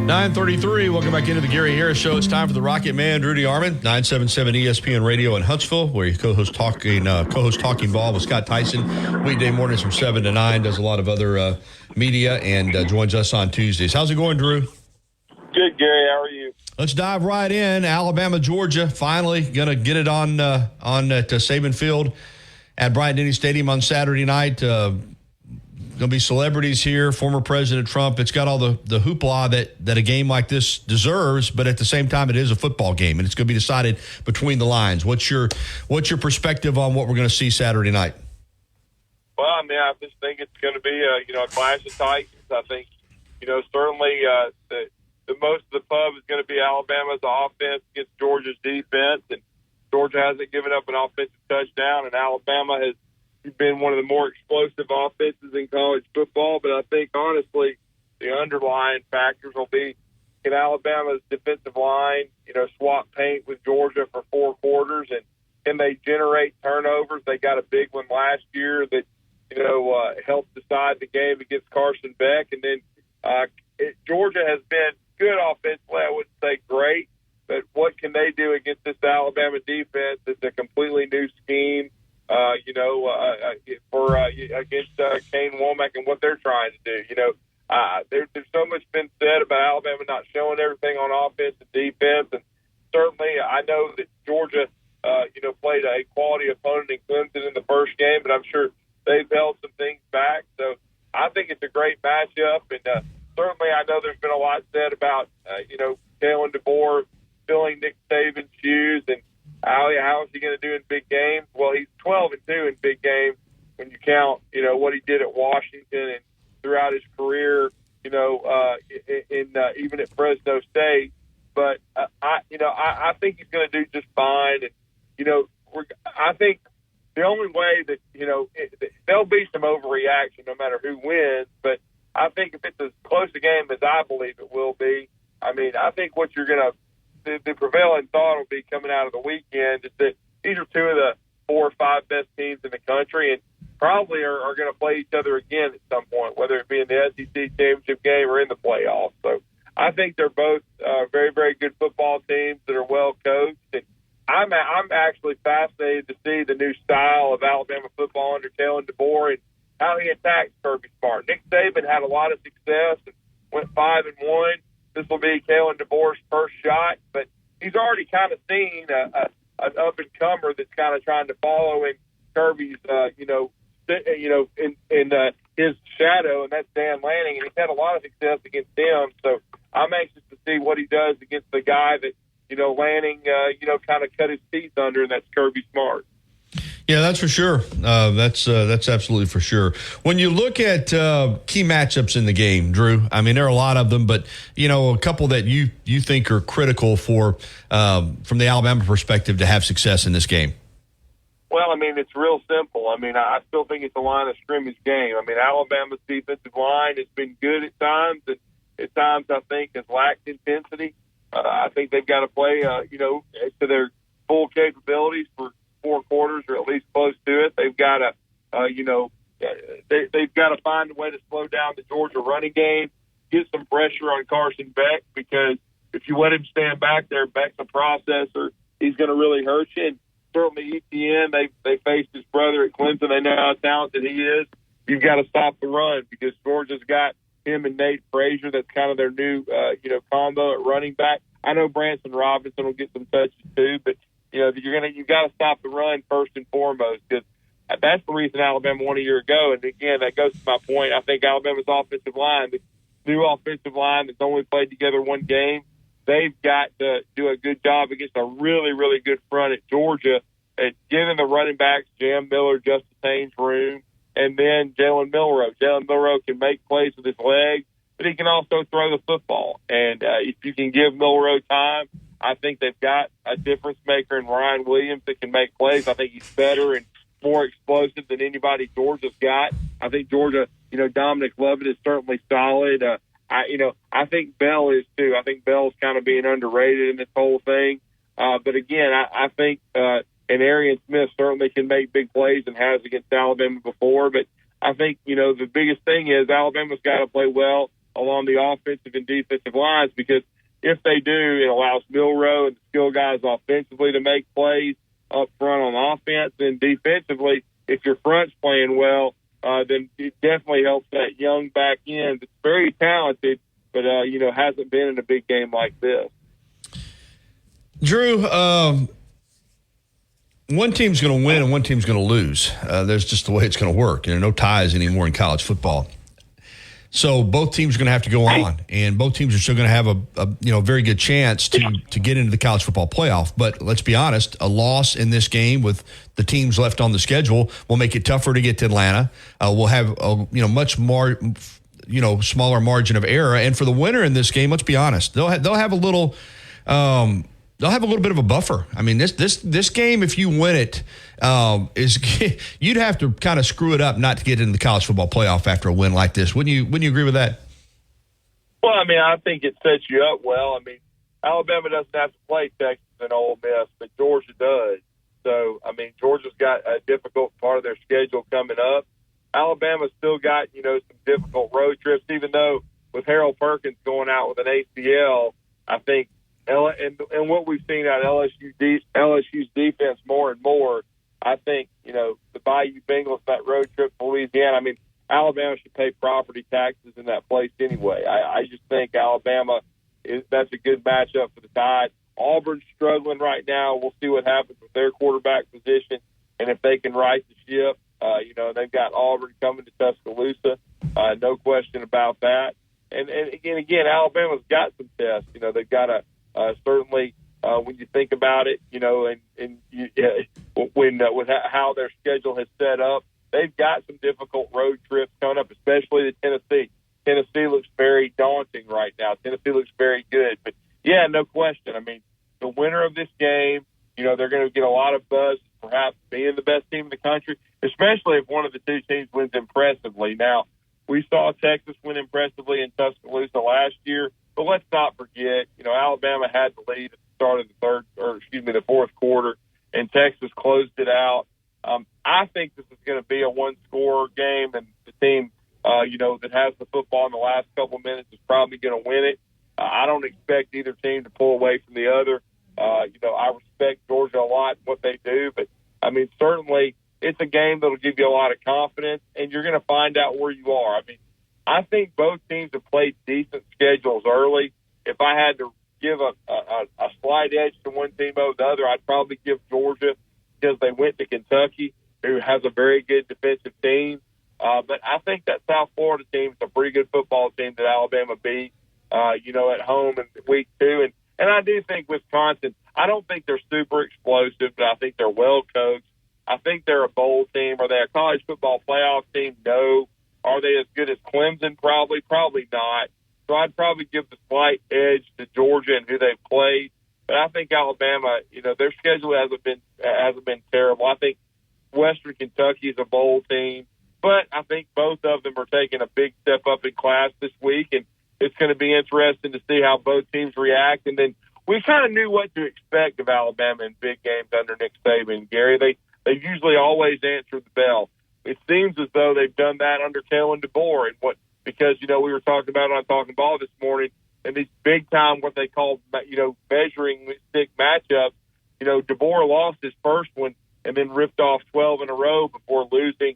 .933, welcome back into the Gary Harris Show. It's time for the Rocket Man, Rudy Armand, 977 ESPN Radio in Huntsville, where you co-host Talking Ball with Scott Tyson. Weekday mornings from 7 to 9, does a lot of other media, and joins us on Tuesdays. How's it going, Drew? Good, Gary. How are you? Let's dive right in. Alabama, Georgia, finally going to get it on at Saban Field at Bryant-Denny Stadium on Saturday night. Going to be celebrities here, former President Trump. It's got all the hoopla that a game like this deserves, but at the same time, it is a football game, and it's going to be decided between the lines. What's your perspective on what we're going to see Saturday night? Well, I mean, I just think it's going to be a clash of titans. I think certainly the most of the pub is going to be Alabama's offense against Georgia's defense, and Georgia hasn't given up an offensive touchdown, and Alabama has been one of the more explosive offenses in college football. But I think, honestly, the underlying factors will be, can Alabama's defensive line, swap paint with Georgia for 4 quarters, and can they generate turnovers? They got a big one last year that, helped decide the game against Carson Beck. And then Georgia has been good offensively. I wouldn't say great, but what can they do against this Alabama defense? It's a completely new scheme. Against Kane Womack and what they're trying to do. There's so much been said about Alabama not showing everything on offense and defense, and certainly I know that Georgia, played a quality opponent in Clemson in the first game, but I'm sure they've held some things back. So I think it's a great matchup, and certainly I know there's been a lot said about, Kalen DeBoer filling Nick Saban's shoes, and how is he going to do in big games? Well, he's 12-2 in big games when you count, what he did at Washington and throughout his career, even at Fresno State. But I think he's going to do just fine. And I think the only way that there'll be some overreaction no matter who wins. But I think if it's as close a game as I believe it will be, I think what you're going to the prevailing thought will be coming out of the weekend is that these are 2 of the 4 or 5 best teams in the country, and probably are going to play each other again at some point, whether it be in the SEC championship game or in the playoffs. So I think they're both very, very good football teams that are well coached, and I'm actually fascinated to see the new style of Alabama football under Kalen DeBoer and how he attacks Kirby Smart. Nick Saban had a lot of success and went 5-1. This will be Kalen DeBoer's first shot, but he's already kind of seen an up-and-comer that's kind of trying to follow him Kirby's, in his shadow, and that's Dan Lanning, and he's had a lot of success against him. So I'm anxious to see what he does against the guy that, Lanning, kind of cut his teeth under, and that's Kirby Smart. Yeah, that's for sure. That's absolutely for sure. When you look at key matchups in the game, Drew, I mean, there are a lot of them, but, a couple that you think are critical for, from the Alabama perspective, to have success in this game. Well, I mean, it's real simple. I mean, I still think it's a line of scrimmage game. I mean, Alabama's defensive line has been good at times, and at times I think has lacked intensity. I think they've got to play, to their full capabilities for 4 quarters, or at least close to it. They've got to, they've got to find a way to slow down the Georgia running game, get some pressure on Carson Beck, because if you let him stand back there, Beck's a processor. He's going to really hurt you. And certainly ETN, they faced his brother at Clemson. They know how talented he is. You've got to stop the run, because Georgia's got him and Nate Frazier. That's kind of their new, combo at running back. I know Branson Robinson will get some touches too, but you've got to stop the run first and foremost, because that's the reason Alabama won a year ago. And again, that goes to my point. I think Alabama's offensive line, the new offensive line that's only played together one game, they've got to do a good job against a really, really good front at Georgia at giving the running backs, Jam Miller, Justice Haynes, room, and then Jalen Milroe. Jalen Milroe can make plays with his legs, but he can also throw the football. And if you can give Milroe time, I think they've got a difference maker in Ryan Williams that can make plays. I think he's better and more explosive than anybody Georgia's got. I think Georgia, Dominic Lovett is certainly solid. I think Bell is too. I think Bell's kind of being underrated in this whole thing. But again, I think and Arian Smith certainly can make big plays and has against Alabama before. But I think, the biggest thing is Alabama's got to play well along the offensive and defensive lines, because if they do, it allows Milroe and the skill guys offensively to make plays up front on offense. And defensively, if your front's playing well, then it definitely helps that young back end that's very talented, but, hasn't been in a big game like this. Drew, one team's going to win and one team's going to lose. There's just the way it's going to work. No ties anymore in college football. So both teams are going to have to go on, and both teams are still going to have a very good chance to get into the college football playoff. But let's be honest, a loss in this game with the teams left on the schedule will make it tougher to get to Atlanta. We'll have a much more smaller margin of error, and for the winner in this game, let's be honest, they'll have a little. They'll have a little bit of a buffer. I mean, this game, if you win it, you'd have to kind of screw it up not to get into the college football playoff after a win like this. Wouldn't you agree with that? Well, I mean, I think it sets you up well. I mean, Alabama doesn't have to play Texas and Ole Miss, but Georgia does. So, I mean, Georgia's got a difficult part of their schedule coming up. Alabama's still got, some difficult road trips, even though with Harold Perkins going out with an ACL, I think, and what we've seen out of LSU's defense more and more, I think, the Bayou Bengals, that road trip to Louisiana, I mean, Alabama should pay property taxes in that place anyway. I just think Alabama, that's a good matchup for the Tide. Auburn's struggling right now. We'll see what happens with their quarterback position and if they can right the ship. They've got Auburn coming to Tuscaloosa, no question about that. And again, Alabama's got some tests. They've got to certainly, when you think about it, with how their schedule has set up, they've got some difficult road trips coming up, especially to Tennessee. Tennessee looks very daunting right now. Tennessee looks very good. But, yeah, no question. I mean, the winner of this game, they're going to get a lot of buzz, perhaps being the best team in the country, especially if one of the two teams wins impressively. Now, we saw Texas win impressively in Tuscaloosa last year, but let's not forget, Alabama had the lead at the start of the fourth quarter, and Texas closed it out. I think this is going to be a one-score game, and the team, that has the football in the last couple of minutes is probably going to win it. I don't expect either team to pull away from the other. I respect Georgia a lot in what they do, but, I mean, certainly it's a game that will give you a lot of confidence, and you're going to find out where you are. I mean, I think both teams have played decent schedules early. If I had to give a slight edge to one team over the other, I'd probably give Georgia because they went to Kentucky. who has a very good defensive team. But I think that South Florida team is a pretty good football team that Alabama beat, at home in week 2. And I do think Wisconsin, I don't think they're super explosive, but I think they're well coached. I think they're a bowl team. Are they a college football playoff team? No. Are they as good as Clemson? Probably. Probably not. So I'd probably give the slight edge to Georgia and who they've played. But I think Alabama, their schedule hasn't been terrible. I think Western Kentucky is a bowl team. But I think both of them are taking a big step up in class this week, and it's going to be interesting to see how both teams react. And then we kind of knew what to expect of Alabama in big games under Nick Saban. Gary, they usually always answer the bell. It seems as though they've done that under Kalen DeBoer, because we were talking about it on Talking Ball this morning, and these big time what they call measuring stick matchups. DeBoer lost his first one and then ripped off 12 in a row before losing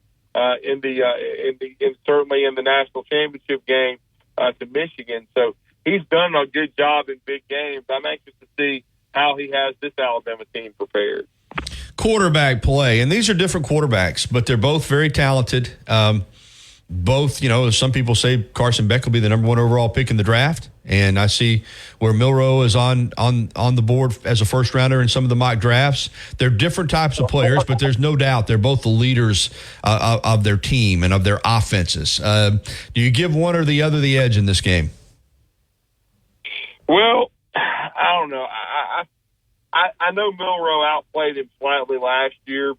certainly in the national championship game to Michigan. So he's done a good job in big games. I'm anxious to see how he has this Alabama team prepared. Quarterback play, and these are different quarterbacks, but they're both very talented. Both, some people say Carson Beck will be the number 1 overall pick in the draft, and I see where Milroe is on the board as a first rounder in some of the mock drafts. They're different types of players, but there's no doubt they're both the leaders of their team and of their offenses. Do you give one or the other the edge in this game? Well, I don't know. I know Milroe outplayed him slightly last year,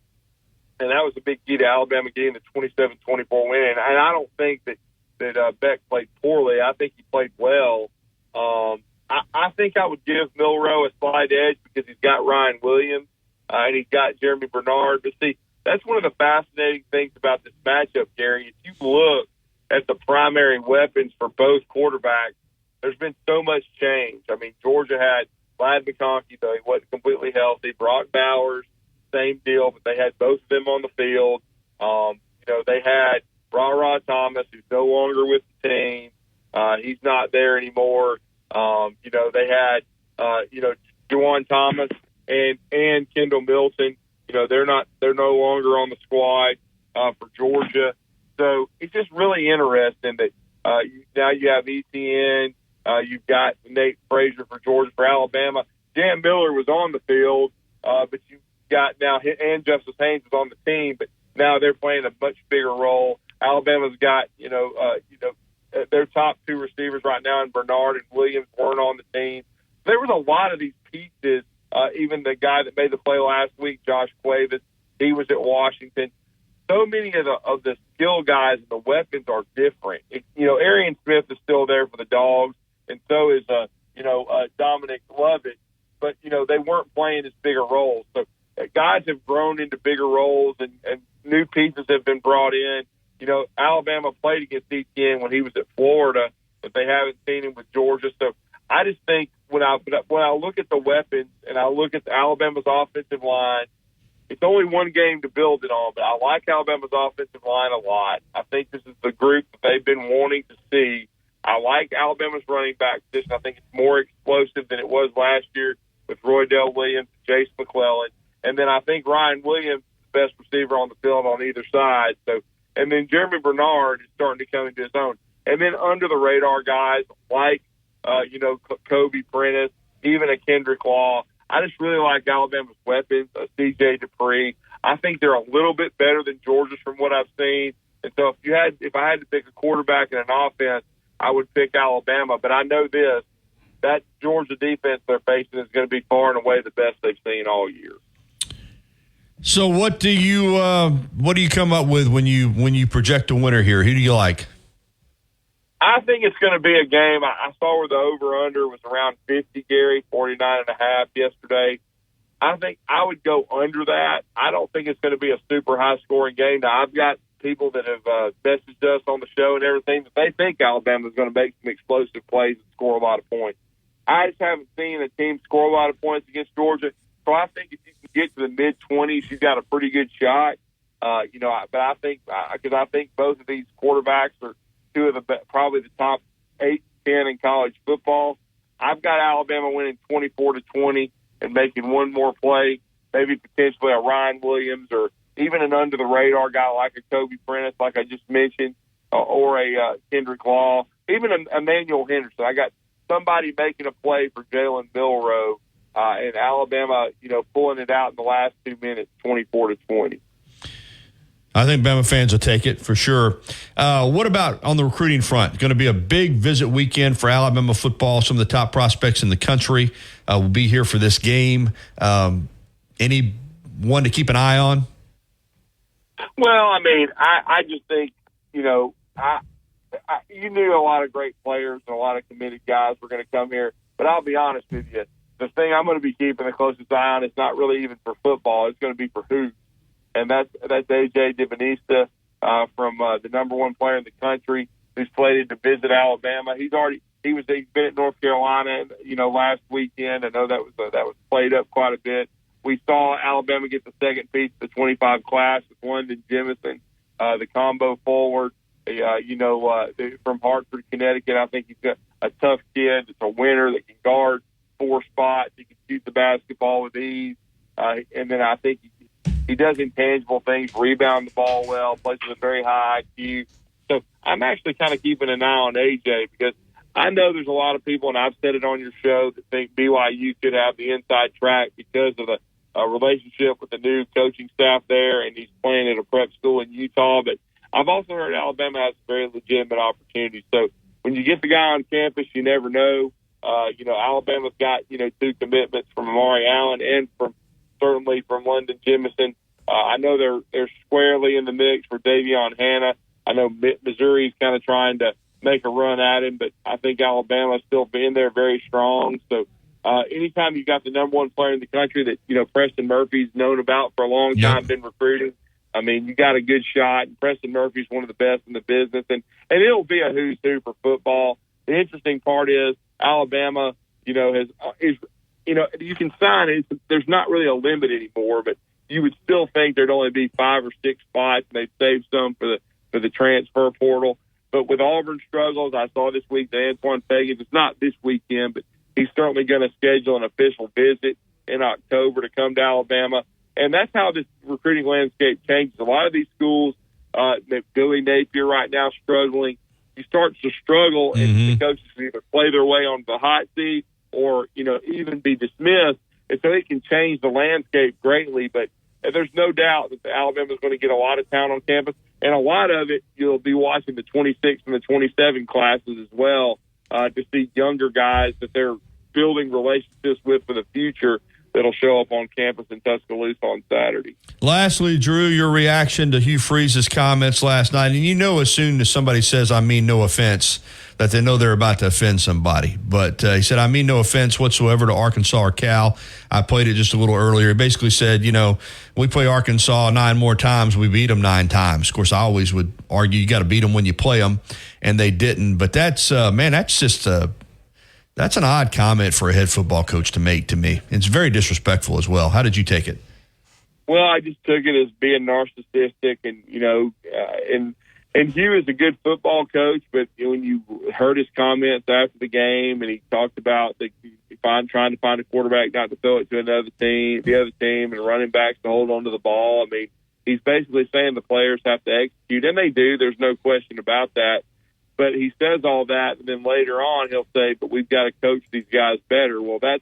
and that was a big key to Alabama getting the 27-24 win. And I don't think that Beck played poorly. I think he played well. I think I would give Milroe a slight edge because he's got Ryan Williams and he's got Jeremy Bernard. But see, that's one of the fascinating things about this matchup, Gary. If you look at the primary weapons for both quarterbacks, there's been so much change. I mean, Georgia had Ladd McConkey, though he wasn't completely healthy. Brock Bowers, same deal, but they had both of them on the field. They had Ra Thomas, who's no longer with the team. He's not there anymore. They had, Juwan Thomas and Kendall Milton. They're no longer on the squad for Georgia. So it's just really interesting that now you have ETN. You've got Nate Frazier for Georgia. For Alabama, Dan Miller was on the field, but you've got now, and Justice Haynes was on the team, but now they're playing a much bigger role. Alabama's got, their top 2 receivers right now, and Bernard and Williams weren't on the team. There was a lot of these pieces. Even the guy that made the play last week, Josh Cuevas, he was at Washington. So many of the skill guys and the weapons are different. Arian Smith is still there for the Dogs, and so is Dominic Lovett. But they weren't playing as bigger roles. So guys have grown into bigger roles, and new pieces have been brought in. Alabama played against ETN when he was at Florida, but they haven't seen him with Georgia. So I just think when I look at the weapons and I look at Alabama's offensive line, it's only one game to build it on, but I like Alabama's offensive line a lot. I think this is the group that they've been wanting to see. I like Alabama's running back position. I think it's more explosive than it was last year with Roydell Williams, Jace McClellan. And then I think Ryan Williams is the best receiver on the field on either side. So, and then Jeremy Bernard is starting to come into his own. And then under the radar guys like, Kobe Prentice, even a Kendrick Law. I just really like Alabama's weapons, C.J. Dupree. I think they're a little bit better than Georgia's from what I've seen. And so if I had to pick a quarterback and an offense, I would pick Alabama. But I know this, that Georgia defense they're facing is going to be far and away the best they've seen all year. So what do you come up with when you project a winner here? Who do you like? I think it's going to be a game. I saw where the over-under was around 50, Gary, 49.5 yesterday. I think I would go under that. I don't think it's going to be a super high-scoring game. Now, I've got people that have messaged us on the show and everything that they think Alabama's going to make some explosive plays and score a lot of points. I just haven't seen a team score a lot of points against Georgia. So I think if you can get to the mid-20s, you've got a pretty good shot. But I think because I think both of these quarterbacks are two of probably the top 8-10 in college football. I've got Alabama winning 24-20 and making one more play, maybe potentially a Ryan Williams or even an under-the-radar guy like a Kobe Prentice, like I just mentioned, or a Kendrick Law, even a Emmanuel Henderson. I got somebody making a play for Jalen Milroe, and Alabama, pulling it out in the last 2 minutes, 24-20. I think Bama fans will take it for sure. What about on the recruiting front? Going to be a big visit weekend for Alabama football. Some of the top prospects in the country will be here for this game. Any one to keep an eye on? Well, I mean, I just think, you knew a lot of great players and a lot of committed guys were going to come here. But I'll be honest with you, the thing I'm going to be keeping the closest eye on is not really even for football. It's going to be for hoops. And that's A.J. Dibanista from the number one player in the country who's slated to visit Alabama. He's been at North Carolina, last weekend. I know that was played up quite a bit. We saw Alabama get the second piece of the 25 class with London Jemison, the combo forward. From Hartford, Connecticut. I think he's got a tough kid. It's a winner that can guard 4 spots. He can shoot the basketball with ease. And then I think he does intangible things, rebound the ball well, plays with a very high IQ. So I'm actually kind of keeping an eye on AJ because I know there's a lot of people, and I've said it on your show, that think BYU could have the inside track because of the relationship with the new coaching staff there, and he's playing at a prep school in Utah. But I've also heard Alabama has a very legitimate opportunity. So when you get the guy on campus, you never know. Alabama's got, 2 commitments from Amari Allen and certainly from London Jemison. I know they're squarely in the mix for Davion Hannah. I know Missouri's kind of trying to make a run at him, but I think Alabama's still being there very strong. So anytime you've got the number one player in the country that, Preston Murphy's known about for a long time, been recruiting, I mean, you got a good shot. Preston Murphy's one of the best in the business, and it'll be a who's who for football. The interesting part is Alabama, you can sign it. There's not really a limit anymore, but you would still think there'd only be 5 or 6 spots, and they'd save some for the transfer portal. But with Auburn's struggles, I saw this week that Antoine Fagans, it's not this weekend, but he's certainly going to schedule an official visit in October to come to Alabama. And that's how this recruiting landscape changes. A lot of these schools, Billy Napier right now struggling, he starts to struggle, and the coaches can either play their way on the hot seat or, even be dismissed. And so it can change the landscape greatly. But there's no doubt that Alabama's going to get a lot of talent on campus. And a lot of it, you'll be watching the 26 and the 27 classes as well to see younger guys that they're building relationships with for the future that'll show up on campus in Tuscaloosa on Saturday. Lastly, Drew, your reaction to Hugh Freeze's comments last night. And as soon as somebody says, I mean no offense, that they know they're about to offend somebody. But he said, I mean no offense whatsoever to Arkansas or Cal. I played it just a little earlier. He basically said, we play Arkansas 9 more times, we beat them 9 times. Of course, I always would argue you got to beat them when you play them, and they didn't. But that's just that's an odd comment for a head football coach to make to me. It's very disrespectful as well. How did you take it? Well, I just took it as being narcissistic, and and Hugh is a good football coach, but when you heard his comments after the game, and he talked about trying to find a quarterback not to throw it to the other team, and running backs to hold on to the ball. I mean, he's basically saying the players have to execute, and they do. There's no question about that. But he says all that, and then later on he'll say, but we've got to coach these guys better. Well, that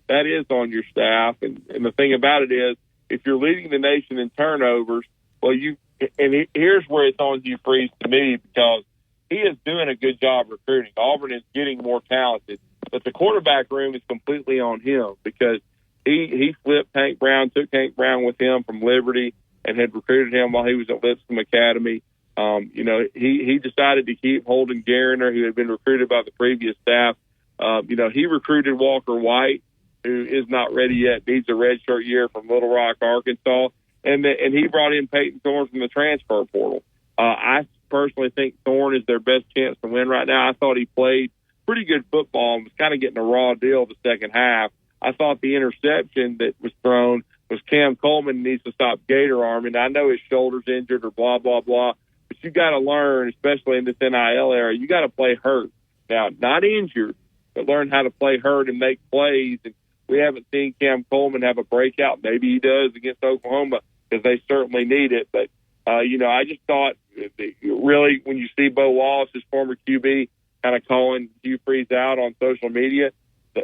is on your staff. And the thing about it is, if you're leading the nation in turnovers, here's where it's on Hugh Freeze to me, because he is doing a good job recruiting. Auburn is getting more talented, but the quarterback room is completely on him, because he flipped Hank Brown, took Hank Brown with him from Liberty, and had recruited him while he was at Lipscomb Academy. He decided to keep Holden Gariner, who had been recruited by the previous staff. He recruited Walker White, who is not ready yet, needs a redshirt year from Little Rock, Arkansas. And he brought in Peyton Thorne from the transfer portal. I personally think Thorne is their best chance to win right now. I thought he played pretty good football and was kind of getting a raw deal the second half. I thought the interception that was thrown was Cam Coleman needs to stop gator arming. I know his shoulder's injured or blah, blah, blah. But you got to learn, especially in this NIL era, you got to play hurt. Now, not injured, but learn how to play hurt and make plays. And we haven't seen Cam Coleman have a breakout. Maybe he does against Oklahoma because they certainly need it. But, I just thought really when you see Bo Wallace, his former QB, kind of calling Hugh Freeze out on social media,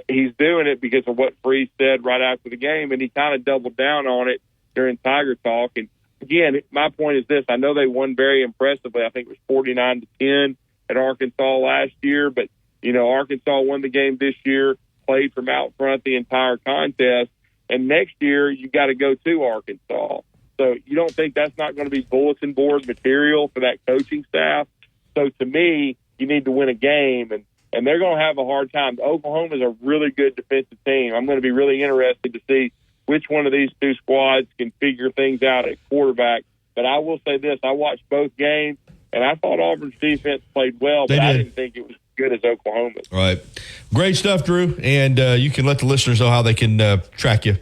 he's doing it because of what Freeze said right after the game, and he kind of doubled down on it during Tiger Talk. And, again, my point is this. I know they won very impressively. I think it was 49-10 at Arkansas last year. But, Arkansas won the game this year, played from out front the entire contest. And next year, you got to go to Arkansas. So you don't think that's not going to be bulletin board material for that coaching staff? So to me, you need to win a game, and they're going to have a hard time. Oklahoma is a really good defensive team. I'm going to be really interested to see which one of these two squads can figure things out at quarterback. But I will say this, I watched both games, and I thought Auburn's defense played well, but I didn't think it was as good as Oklahoma's. Right. Great stuff, Drew, and you can let the listeners know how they can track you.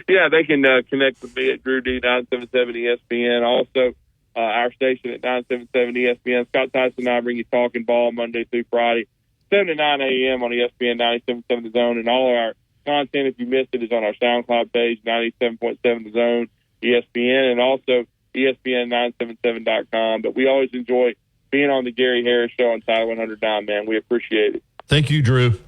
Yeah, they can connect with me at Drew D 977 ESPN. Also, our station at 977 ESPN. Scott Tyson and I bring you Talking Ball Monday through Friday, 7 to 9 a.m. on ESPN 97.7 The Zone. And all of our content, if you missed it, is on our SoundCloud page, 97.7 The Zone, ESPN, and also ESPN977.com. But we always enjoy being on the Gary Harris Show on Tide 100.9, man. We appreciate it. Thank you, Drew.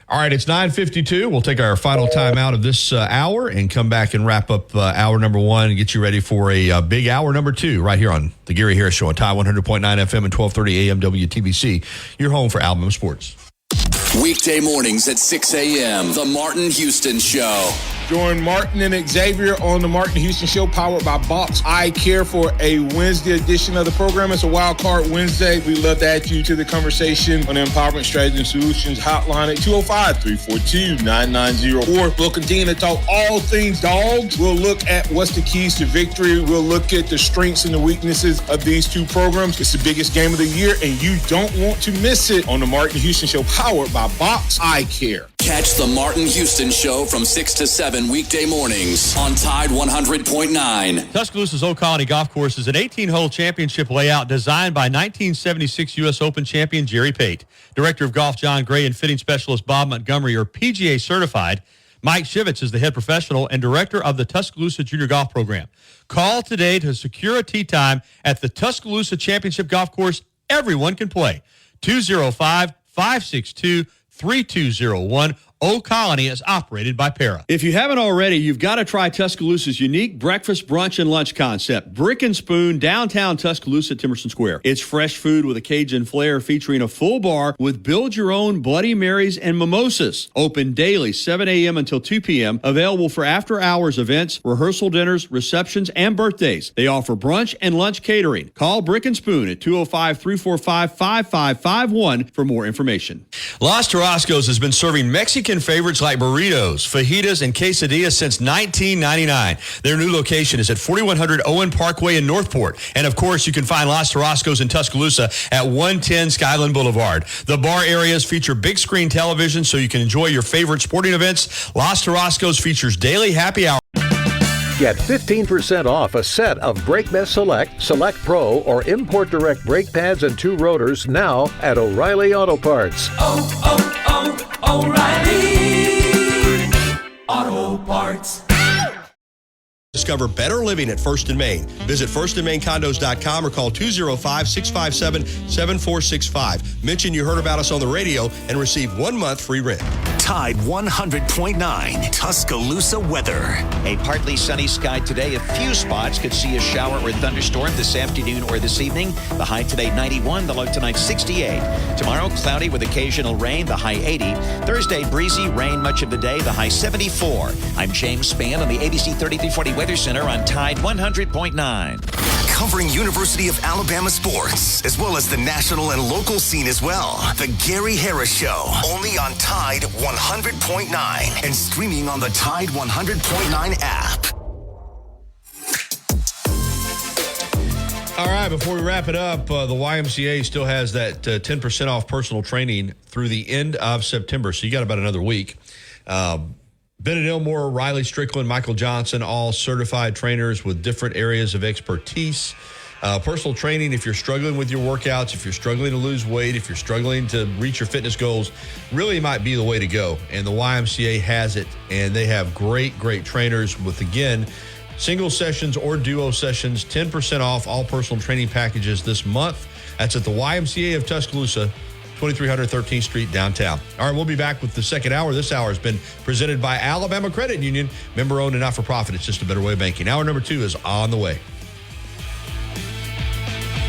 All right, it's 9:52. We'll take our final time out of this hour and come back and wrap up hour number one and get you ready for a big hour number two right here on the Gary Harris Show on Tide 100.9 FM and 1230 AM WTBC. Your home for Alabama sports. Weekday mornings at 6 a.m. The Martin Houston Show. Join Martin and Xavier on the Martin Houston Show, powered by Box Eye Care, for a Wednesday edition of the program. It's a Wild Card Wednesday. We love to add you to the conversation on the Empowerment Strategy and Solutions hotline at 205-342-9904. We'll continue to talk all things dogs. We'll look at what's the keys to victory. We'll look at the strengths and the weaknesses of these two programs. It's the biggest game of the year, and you don't want to miss it on the Martin Houston Show, powered by Box Eye Care. Catch the Martin Houston Show from 6 to 7 weekday mornings on Tide 100.9. Tuscaloosa's Old Colony Golf Course is an 18-hole championship layout designed by 1976 U.S. Open champion Jerry Pate. Director of Golf John Gray and fitting specialist Bob Montgomery are PGA certified. Mike Shivitz is the head professional and director of the Tuscaloosa Junior Golf Program. Call today to secure a tee time at the Tuscaloosa Championship Golf Course. Everyone can play. 205-562-3201. Old Colony is operated by Para. If you haven't already, you've got to try Tuscaloosa's unique breakfast, brunch, and lunch concept. Brick and Spoon, downtown Tuscaloosa, Timerson Square. It's fresh food with a Cajun flair featuring a full bar with build-your-own Bloody Marys and mimosas. Open daily, 7 a.m. until 2 p.m. Available for after-hours events, rehearsal dinners, receptions, and birthdays. They offer brunch and lunch catering. Call Brick and Spoon at 205-345-5551 for more information. Los Tarascos has been serving Mexican favorites like burritos, fajitas, and quesadillas since 1999. Their new location is at 4100 Owen Parkway in Northport. And, of course, you can find Los Tarascos in Tuscaloosa at 110 Skyland Boulevard. The bar areas feature big screen television so you can enjoy your favorite sporting events. Los Tarascos features daily happy hour. Get 15% off a set of BrakeBest Select, Select Pro, or Import Direct brake pads and 2 rotors now at O'Reilly Auto Parts. O'Reilly Auto Parts. Discover better living at First and Main. Visit firstandmaincondos.com or call 205-657-7465. Mention you heard about us on the radio and receive 1 month free rent. Tide 100.9 Tuscaloosa weather. A partly sunny sky today. A few spots could see a shower or thunderstorm this afternoon or this evening. The high today 91, the low tonight 68. Tomorrow cloudy with occasional rain, the high 80. Thursday breezy, rain much of the day, the high 74. I'm James Spann on the ABC 3340 Weather Center on Tide 100.9. Covering University of Alabama sports, as well as the national and local scene as well. The Gary Harris Show, only on Tide 100.9 and streaming on the Tide 100.9 app. All right, before we wrap it up, the YMCA still has that 10% off personal training through the end of September, so you got about another week. Bennett Elmore, Riley Strickland, Michael Johnson, all certified trainers with different areas of expertise. Personal training, if you're struggling with your workouts, if you're struggling to lose weight, if you're struggling to reach your fitness goals, really might be the way to go. And the YMCA has it, and they have great, great trainers with, again, Single sessions or duo sessions, 10% off all personal training packages this month. That's at the YMCA of Tuscaloosa, 2300 13th Street downtown. All right, we'll be back with the second hour. This hour has been presented by Alabama Credit Union, member-owned and not-for-profit. It's just a better way of banking. Hour number 2 is on the way.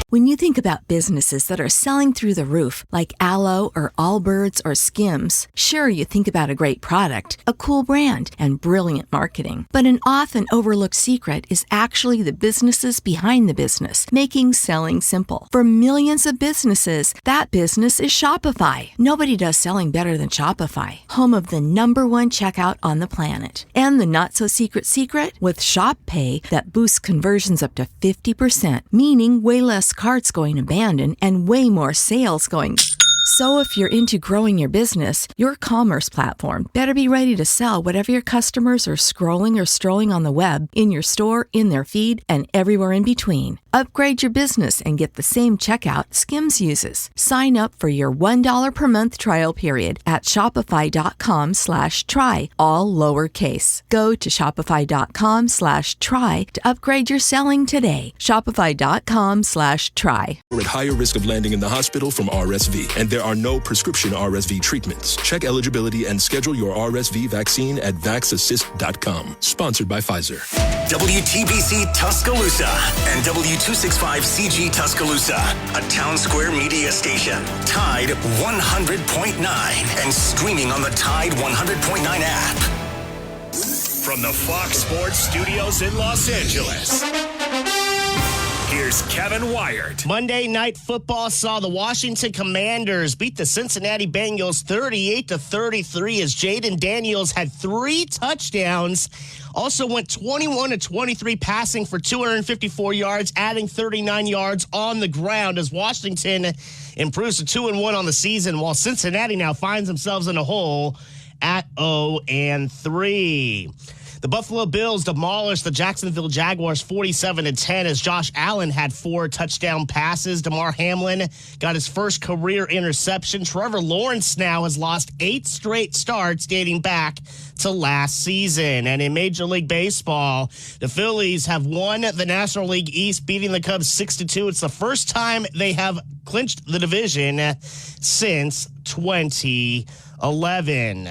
When you think about businesses that are selling through the roof, like Aloe or Allbirds or Skims, sure, you think about a great product, a cool brand, and brilliant marketing. But an often overlooked secret is actually the businesses behind the business, making selling simple. For millions of businesses, that business is Shopify. Nobody does selling better than Shopify, home of the #1 checkout on the planet. And the not-so-secret secret? With Shop Pay that boosts conversions up to 50%, meaning way less carts going abandoned and way more sales going. So if you're into growing your business, your commerce platform better be ready to sell whatever your customers are scrolling or strolling on the web, in your store, in their feed, and everywhere in between. Upgrade your business and get the same checkout Skims uses. Sign up for your $1 per month trial period at shopify.com/try, all lowercase. Go to shopify.com/try to upgrade your selling today. Shopify.com/try. We're at higher risk of landing in the hospital from RSV, and there are no prescription RSV treatments. Check eligibility and schedule your RSV vaccine at vaxassist.com. Sponsored by Pfizer. WTBC Tuscaloosa and W265CG Tuscaloosa, a Town Square media station. Tide 100.9 and streaming on the Tide 100.9 app. From the Fox Sports Studios in Los Angeles, here's Kevin Wyatt. Monday Night Football saw the Washington Commanders beat the Cincinnati Bengals 38-33 as Jaden Daniels had 3 touchdowns. Also went 21-23 passing for 254 yards, adding 39 yards on the ground as Washington improves to 2-1 on the season, while Cincinnati now finds themselves in a hole at 0-3. The Buffalo Bills demolished the Jacksonville Jaguars 47-10 as Josh Allen had 4 touchdown passes. Damar Hamlin got his first career interception. Trevor Lawrence now has lost 8 straight starts dating back to last season. And in Major League Baseball, the Phillies have won the National League East, beating the Cubs 6-2. It's the first time they have clinched the division since 2011.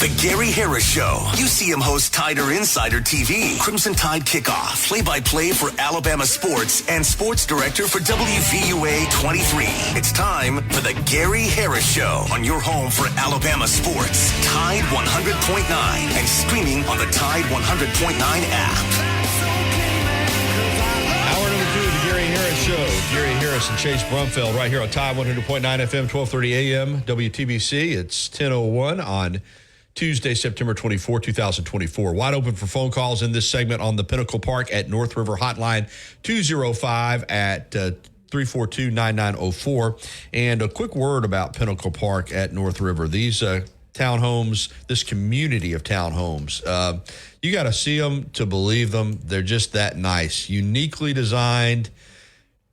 The Gary Harris Show. UCM host Tider Insider TV. Crimson Tide Kickoff. Play-by-play for Alabama sports and sports director for WVUA 23. It's time for the Gary Harris Show on your home for Alabama sports. Tide 100.9 and streaming on the Tide 100.9 app. Hour number 2 of the Gary Harris Show. Gary Harris and Chase Brumfeld right here on Tide 100.9 FM, 1230 AM, WTBC. It's 10:01 on Tuesday, September 24, 2024. Wide open for phone calls in this segment on the Pinnacle Park at North River Hotline 205 at 342-9904. And a quick word about Pinnacle Park at North River. These townhomes, this community of townhomes, you got to see them to believe them. They're just that nice. Uniquely designed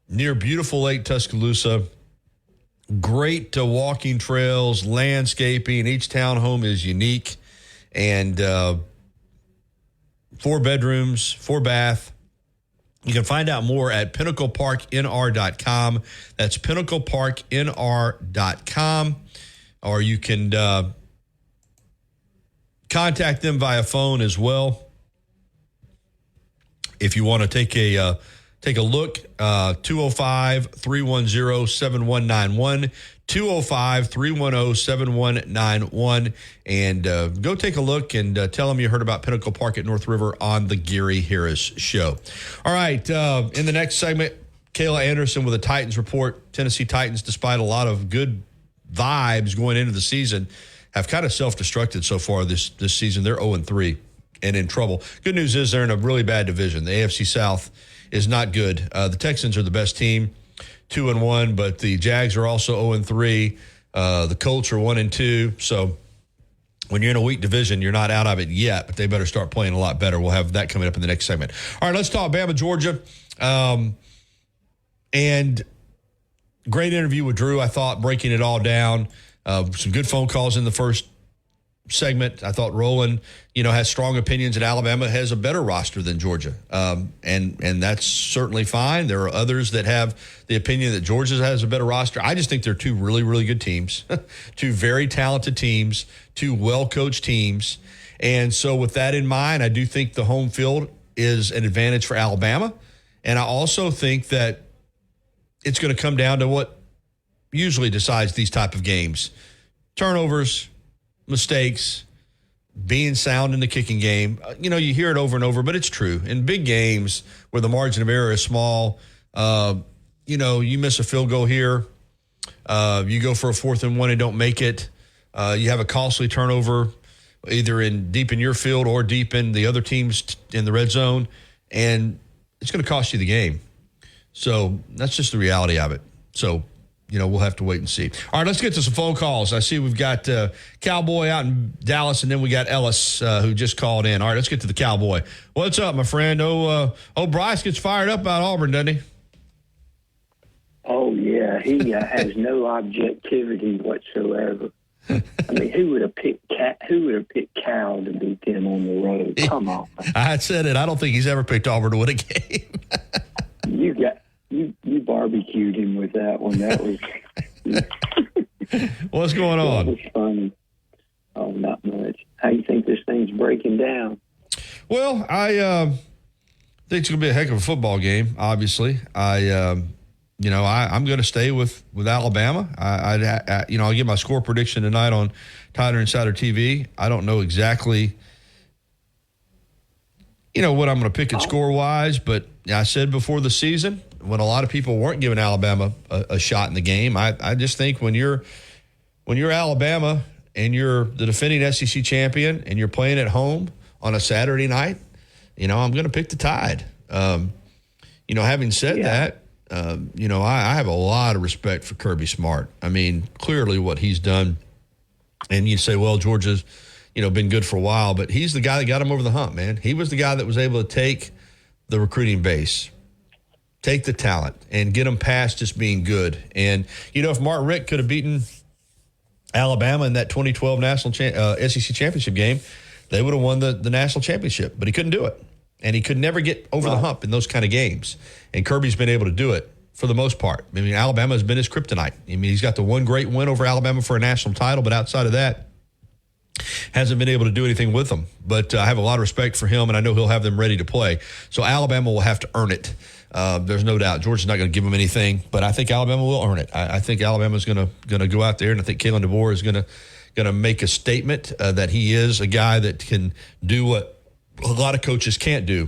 near beautiful Lake Tuscaloosa. Great walking trails, landscaping. Each townhome is unique, and 4 bedrooms, 4 bath. You can find out more at pinnacleparknr.com. That's pinnacleparknr.com, or you can contact them via phone as well if you want to take a look. 205-310-7191, 205-310-7191, and go take a look and tell them you heard about Pinnacle Park at North River on the Gary Harris Show. All right, in the next segment, Kayla Anderson with a Titans report. Tennessee Titans, despite a lot of good vibes going into the season, have kind of self-destructed so far this season. They're 0-3 and in trouble. Good news is they're in a really bad division. The AFC South is not good. The Texans are the best team, 2-1, but the Jags are also 0-3. The Colts are 1-2. So when you're in a weak division, you're not out of it yet, but they better start playing a lot better. We'll have that coming up in the next segment. All right, let's talk Bama, Georgia. And great interview with Drew, I thought, breaking it all down. Some good phone calls in the first segment, I thought Roland, has strong opinions that Alabama has a better roster than Georgia. And that's certainly fine. There are others that have the opinion that Georgia has a better roster. I just think they're two really, really good teams, two very talented teams, two well-coached teams. And so with that in mind, I do think the home field is an advantage for Alabama. And I also think that it's going to come down to what usually decides these type of games. Turnovers, mistakes, being sound in the kicking game. You hear it over and over, but it's true. In big games where the margin of error is small, you miss a field goal here. You go for a 4th and 1 and don't make it. You have a costly turnover either deep in your field or deep in the other teams in the red zone, and it's going to cost you the game. So that's just the reality of it. So, we'll have to wait and see. All right, let's get to some phone calls. I see we've got Cowboy out in Dallas, and then we got Ellis who just called in. All right, let's get to the Cowboy. What's up, my friend? Bryce gets fired up about Auburn, doesn't he? Oh, yeah. He has no objectivity whatsoever. I mean, who would have picked Cal to beat them on the road? Come on. I said it. I don't think he's ever picked Auburn to win a game. You barbecued him with that one. That was What's going on? That was funny. Oh, not much. How do you think this thing's breaking down? Well, I think it's going to be a heck of a football game. Obviously, I'm going to stay with Alabama. I'll get my score prediction tonight on Tider Insider TV. I don't know exactly, what I'm going to pick it score-wise, but I said before the season, when a lot of people weren't giving Alabama a shot in the game, I just think when you're Alabama and you're the defending SEC champion and you're playing at home on a Saturday night, I'm going to pick the Tide. Having said that, I have a lot of respect for Kirby Smart. I mean, clearly what he's done, and you say, well, Georgia's, been good for a while, but he's the guy that got him over the hump, man. He was the guy that was able to take the recruiting base, take the talent, and get them past just being good. And, if Mark Richt could have beaten Alabama in that 2012 national SEC championship game, they would have won the national championship, but he couldn't do it. And he could never get over the hump in those kind of games. And Kirby's been able to do it for the most part. I mean, Alabama has been his kryptonite. I mean, he's got the one great win over Alabama for a national title, but outside of that, hasn't been able to do anything with them. But I have a lot of respect for him, and I know he'll have them ready to play. So Alabama will have to earn it. There's no doubt. Georgia's not going to give them anything, but I think Alabama will earn it. I think Alabama's going to go out there, and I think Kalen DeBoer is going to make a statement that he is a guy that can do what a lot of coaches can't do,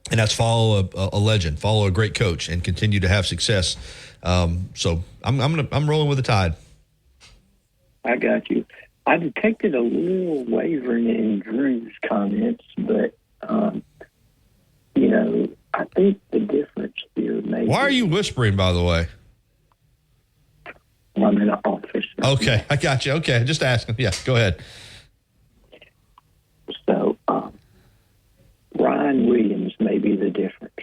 and that's follow a legend, follow a great coach, and continue to have success. So I'm rolling with the Tide. I got you. I detected a little wavering in Drew's comments, but I think the difference here may. Why are you whispering, by the way? I'm in the office. Okay, I got you. Okay, just asking. Yeah, go ahead. So, Ryan Williams may be the difference.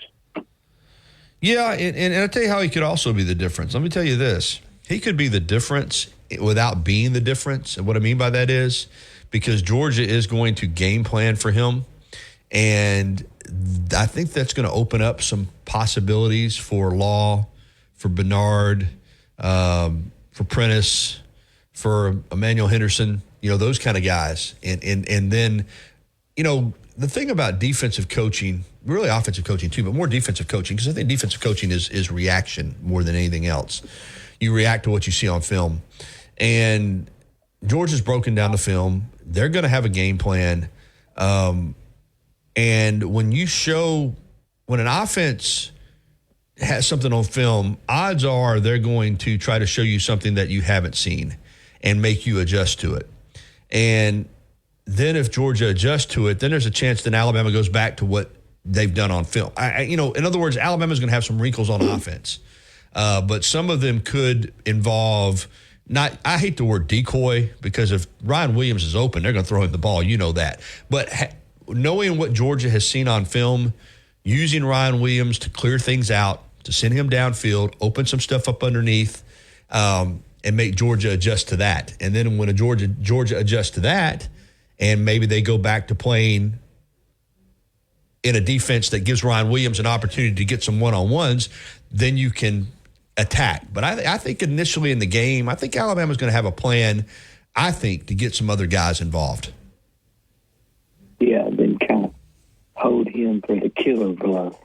Yeah, and I'll tell you how he could also be the difference. Let me tell you this. He could be the difference without being the difference. And what I mean by that is because Georgia is going to game plan for him. And I think that's going to open up some possibilities for Law, for Bernard, for Prentice, for Emmanuel Henderson, those kind of guys. And then, the thing about defensive coaching, really offensive coaching too, but more defensive coaching, because I think defensive coaching is reaction more than anything else. You react to what you see on film. And Georgia's broken down the film. They're going to have a game plan. And when an offense has something on film, odds are they're going to try to show you something that you haven't seen and make you adjust to it. And then if Georgia adjusts to it, then there's a chance that Alabama goes back to what they've done on film. In other words, Alabama's going to have some wrinkles on offense. But some of them could involve I hate the word decoy, because if Ryan Williams is open, they're going to throw him the ball. You know that. But knowing what Georgia has seen on film, using Ryan Williams to clear things out, to send him downfield, open some stuff up underneath, and make Georgia adjust to that. And then when Georgia adjusts to that, and maybe they go back to playing in a defense that gives Ryan Williams an opportunity to get some one-on-ones, then you can attack. But I think initially in the game, I think Alabama's going to have a plan, I think, to get some other guys involved. Yeah, then kind of hold him for the killer blow.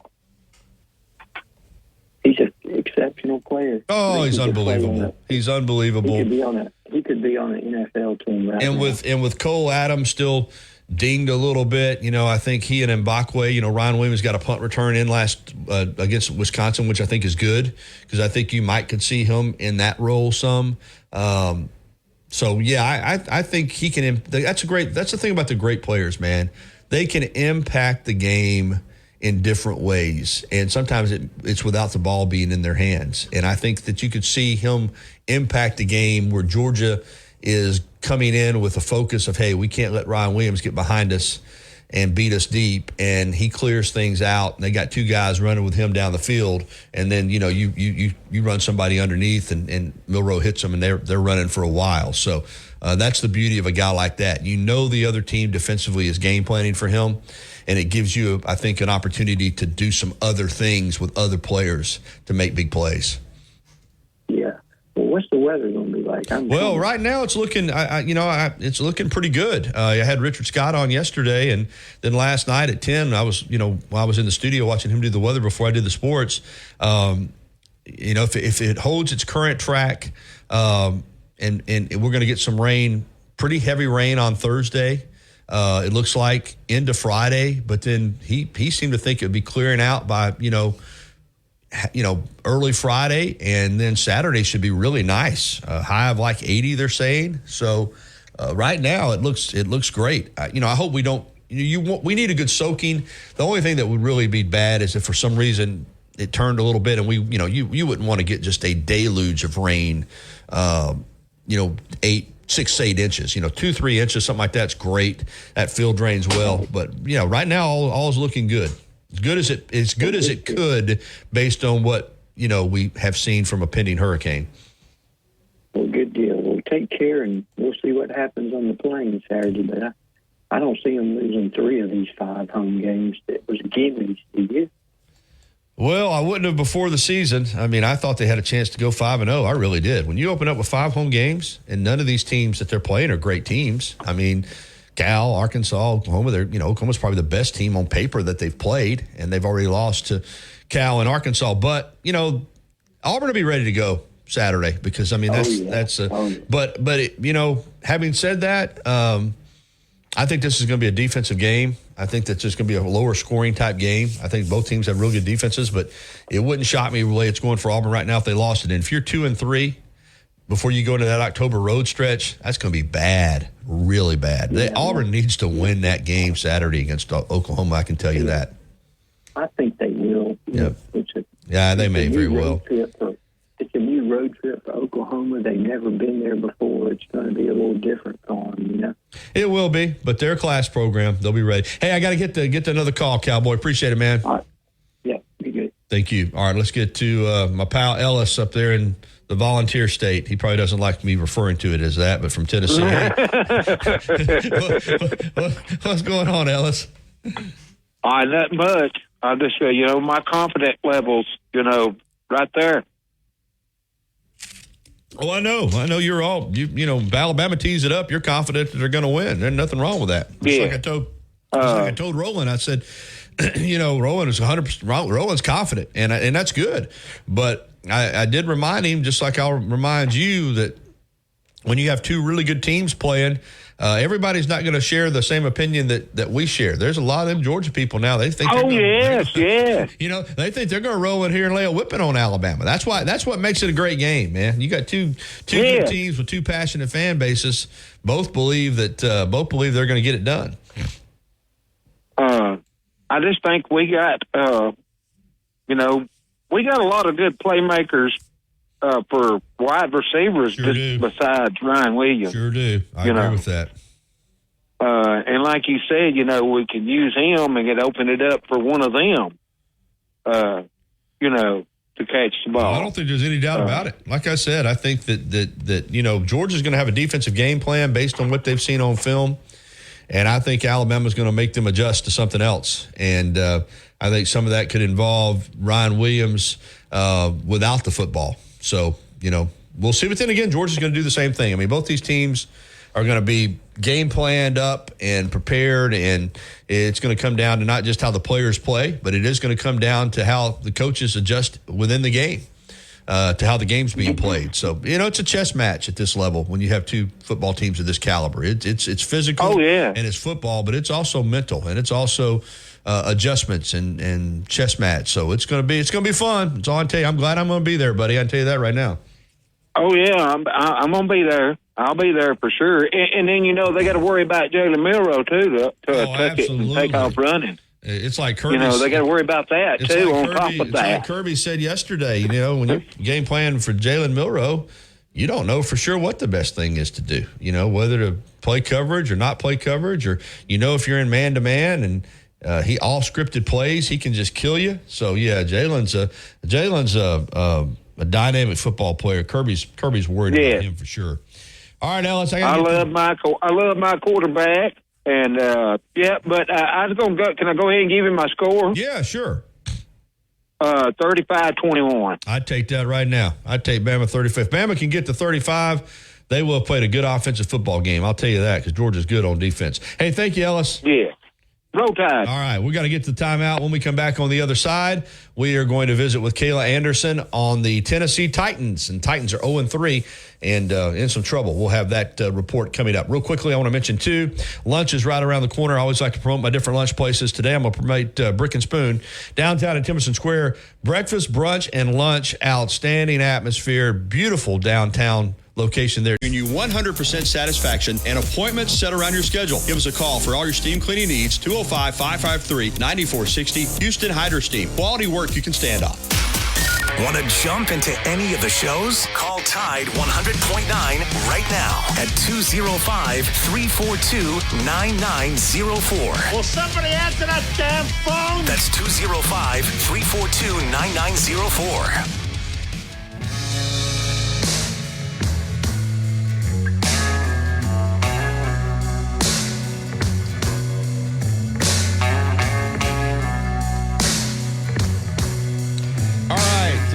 He's an exceptional player. Oh, he's unbelievable. He's unbelievable. He could be on an NFL team right now. With Cole Adams still dinged a little bit, I think he and Mbakwe, Ryan Williams got a punt return in last against Wisconsin, which I think is good because I think you could see him in that role some. So yeah, I think he can. That's the thing about the great players, man. They can impact the game in different ways, and sometimes it's without the ball being in their hands. And I think that you could see him impact the game where Georgia is coming in with a focus of, hey, we can't let Ryan Williams get behind us and beat us deep, and he clears things out. And they got two guys running with him down the field, and then you run somebody underneath, and Milroe hits them, and they're running for a while. So that's the beauty of a guy like that. The other team defensively is game planning for him, and it gives you, I think, an opportunity to do some other things with other players to make big plays. Yeah. Well, what's the weather going to be like? Right now it's looking, it's looking pretty good. I had Richard Scott on yesterday, and then last night at 10, I was in the studio watching him do the weather before I did the sports. If it holds its current track, and we're going to get some rain, pretty heavy rain on Thursday. It looks like into Friday, but then he seemed to think it would be clearing out by, early Friday, and then Saturday should be really nice. High of like 80, they're saying. So right now it looks great. I hope we don't. We need a good soaking. The only thing that would really be bad is if for some reason it turned a little bit, and you wouldn't want to get just a deluge of rain. 6 to 8 inches, 2-3 inches, something like that's great. That field drains well, but right now all is looking good. As good as it could, based on what we have seen from a pending hurricane. Well, good deal. Well, take care, and we'll see what happens on the plane Saturday. But I don't see them losing 3 of these 5 home games. It was gimmies, do you? Well, I wouldn't have before the season. I mean, I thought they had a chance to go 5-0. I really did. When you open up with 5 home games, and none of these teams that they're playing are great teams. I mean, Cal, Arkansas, Oklahoma, Oklahoma's probably the best team on paper that they've played, and they've already lost to Cal and Arkansas. But, Auburn will be ready to go Saturday because, having said that, I think this is going to be a defensive game. I think that's just going to be a lower scoring type game. I think both teams have real good defenses, but it wouldn't shock me the way it's going for Auburn right now if they lost it. And if you're 2-3 before you go into that October road stretch, that's going to be bad, really bad. Yeah. Auburn needs to win that game Saturday against Oklahoma. I can tell you that. I think they will. Yep. They may very well. It's a new road trip for Oklahoma. They've never been there before. It's going to be a little different for them, It will be, but they're a class program. They'll be ready. Hey, I got to get to another call, Cowboy. Appreciate it, man. All right. Yeah, be good. Thank you. All right, let's get to my pal Ellis up there in the Volunteer State. He probably doesn't like me referring to it as that, but from Tennessee. What's going on, Ellis? Not much. I just, my confidence levels, right there. Oh, I know you're all, Alabama tees it up. You're confident that they're going to win. There's nothing wrong with that. Just like I told Roland, I said, Roland is 100%, Roland's confident, and that's good. But I did remind him, just like I'll remind you, that when you have 2 really good teams playing, everybody's not going to share the same opinion that we share. There's a lot of them Georgia people now. They think, yes. They think they're going to roll in here and lay a whipping on Alabama. That's what makes it a great game, man. You got two good teams with 2 passionate fan bases. Both believe they're going to get it done. I just think we got, we got a lot of good playmakers. For wide receivers, besides Ryan Williams. Sure do. I agree with that. And like you said, we can use him and open it up for one of them. to catch the ball. I don't think there's any doubt about it. Like I said, I think that Georgia's going to have a defensive game plan based on what they've seen on film, and I think Alabama's going to make them adjust to something else. And I think some of that could involve Ryan Williams without the football. So, we'll see. But then again, Georgia's going to do the same thing. I mean, both these teams are going to be game planned up and prepared, and it's going to come down to not just how the players play, but it is going to come down to how the coaches adjust within the game, to how the game's being played. So, it's a chess match at this level when you have two football teams of this caliber. It's physical and it's football, but it's also mental, and it's also adjustments and chess match. So it's going to be fun. That's all I tell you. I'm glad I'm going to be there, buddy. I can tell you that right now. Oh yeah, I'm going to be there. I'll be there for sure. And then they got to worry about Jalen Milroe too to tuck it and take off running. It's like Kirby. They got to worry about that too. On top of that, like Kirby said yesterday. When you're game planning for Jalen Milroe, you don't know for sure what the best thing is to do. Whether to play coverage or not play coverage, or if you're in man to man and he all scripted plays, he can just kill you. So yeah, Jalen's a dynamic football player. Kirby's worried about him for sure. All right, Ellis. I love my quarterback, and but I was gonna go. Can I go ahead and give him my score? Yeah, sure. 35-21. I'd take that right now. I'd take Bama 35. If Bama can get to 35, they will have played a good offensive football game. I'll tell you that, because Georgia's good on defense. Hey, thank you, Ellis. Yeah. Roll Tide. All right, we got to get to the timeout. When we come back on the other side, we are going to visit with Kayla Anderson on the Tennessee Titans. And Titans are 0-3 and in some trouble. We'll have that report coming up. Real quickly, I want to mention, too, lunch is right around the corner. I always like to promote my different lunch places. Today, I'm going to promote Brick and Spoon downtown at Timberson Square. Breakfast, brunch, and lunch. Outstanding atmosphere. Beautiful downtown location there. Giving you 100% satisfaction and appointments set around your schedule. Give us a call for all your steam cleaning needs. 205-553-9460. Houston Hydro Steam. Quality work you can stand on. Want to jump into any of the shows? Call Tide 100.9 right now at 205-342-9904. Will somebody answer that damn phone? That's 205-342-9904.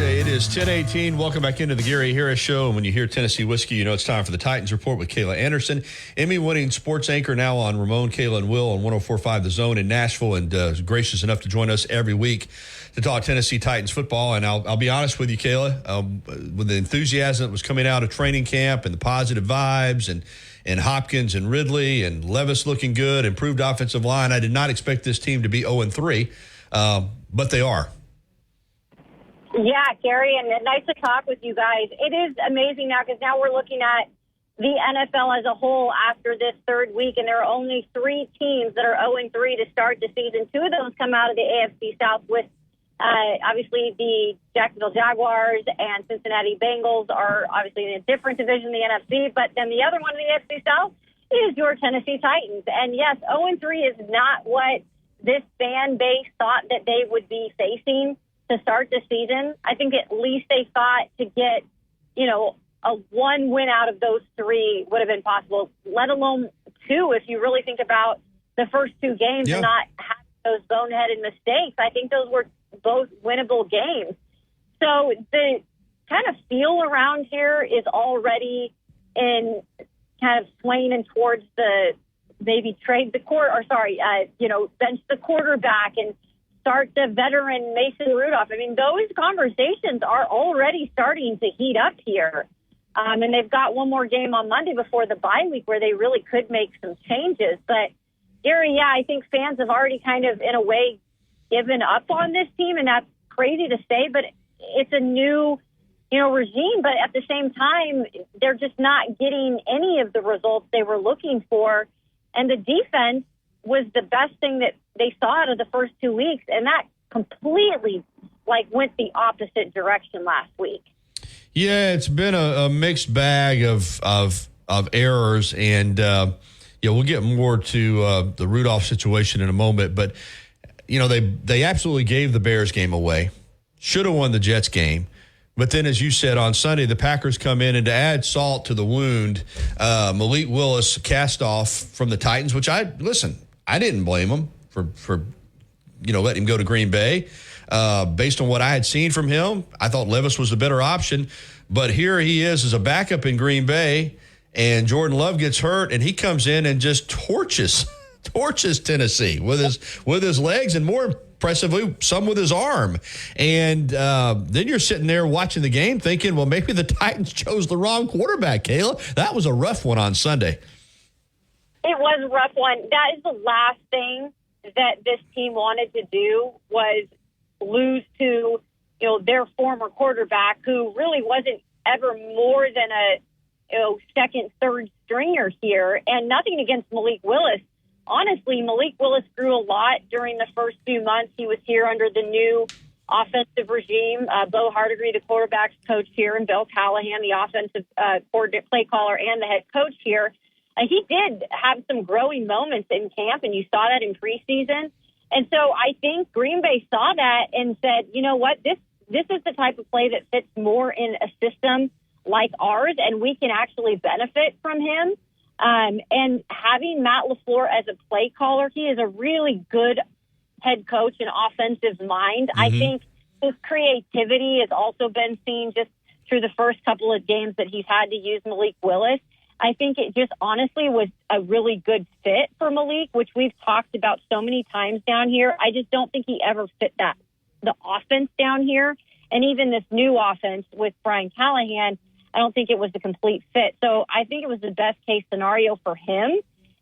It is 10:18. Welcome back into the Gary Harris Show. And when you hear Tennessee Whiskey, you know it's time for the Titans Report with Kayla Anderson, Emmy-winning sports anchor now on Ramon, Kayla, and Will on 104.5 The Zone in Nashville, and gracious enough to join us every week to talk Tennessee Titans football. And I'll be honest with you, Kayla, with the enthusiasm that was coming out of training camp and the positive vibes and Hopkins and Ridley and Levis looking good, improved offensive line, I did not expect this team to be 0-3, but they are. Yeah, Gary, and nice to talk with you guys. It is amazing now because now we're looking at the NFL as a whole after this third week, and there are only 3 teams that are 0-3 to start the season. 2 of those come out of the AFC South with, obviously, the Jacksonville Jaguars and Cincinnati Bengals are obviously in a different division, the NFC, but then the other one in the AFC South is your Tennessee Titans. And yes, 0-3 is not what this fan base thought that they would be facing to start the season. I think at least they thought to get, a 1 win out of those 3 would have been possible, let alone 2 if you really think about the first 2 games and not have those boneheaded mistakes. I think those were both winnable games. So the kind of feel around here is already in kind of swaying towards the maybe trade the bench the quarterback and start the veteran Mason Rudolph. I mean, those conversations are already starting to heat up here. And they've got one more game on Monday before the bye week where they really could make some changes. But, Gary, I think fans have already kind of, in a way, given up on this team, and that's crazy to say, but it's a new, regime. But at the same time, they're just not getting any of the results they were looking for. And the defense was the best thing that they saw out of the first 2 weeks, and that completely went the opposite direction last week. Yeah, it's been a mixed bag of errors, and we'll get more to the Rudolph situation in a moment. But they absolutely gave the Bears game away. should have won the Jets game. But then, as you said, on Sunday, the Packers come in, and to add salt to the wound, Malik Willis cast off from the Titans, which I didn't blame him for letting him go to Green Bay. Based on what I had seen from him, I thought Levis was the better option. But here he is as a backup in Green Bay, and Jordan Love gets hurt, and he comes in and just torches Tennessee with his legs, and more impressively, some with his arm. And then you're sitting there watching the game thinking, well, maybe the Titans chose the wrong quarterback, Kayla. That was a rough one on Sunday. It was a rough one. That is the last thing that this team wanted to do, was lose to, their former quarterback, who really wasn't ever more than a, second, third stringer here. And nothing against Malik Willis. Honestly, Malik Willis grew a lot during the first few months he was here under the new offensive regime. Bo Hardigree, the quarterback's coach here, and Bill Callahan, the offensive play caller and the head coach here. He did have some growing moments in camp, and you saw that in preseason. And so I think Green Bay saw that and said, you know what, this is the type of play that fits more in a system like ours, and we can actually benefit from him. And having Matt LaFleur as a play caller, he is a really good head coach and offensive mind. Mm-hmm. I think his creativity has also been seen just through the first couple of games that he's had to use Malik Willis. I think it just honestly was a really good fit for Malik, which we've talked about so many times down here. I just don't think he ever fit the offense down here. And even this new offense with Brian Callahan, I don't think it was a complete fit. So I think it was the best case scenario for him,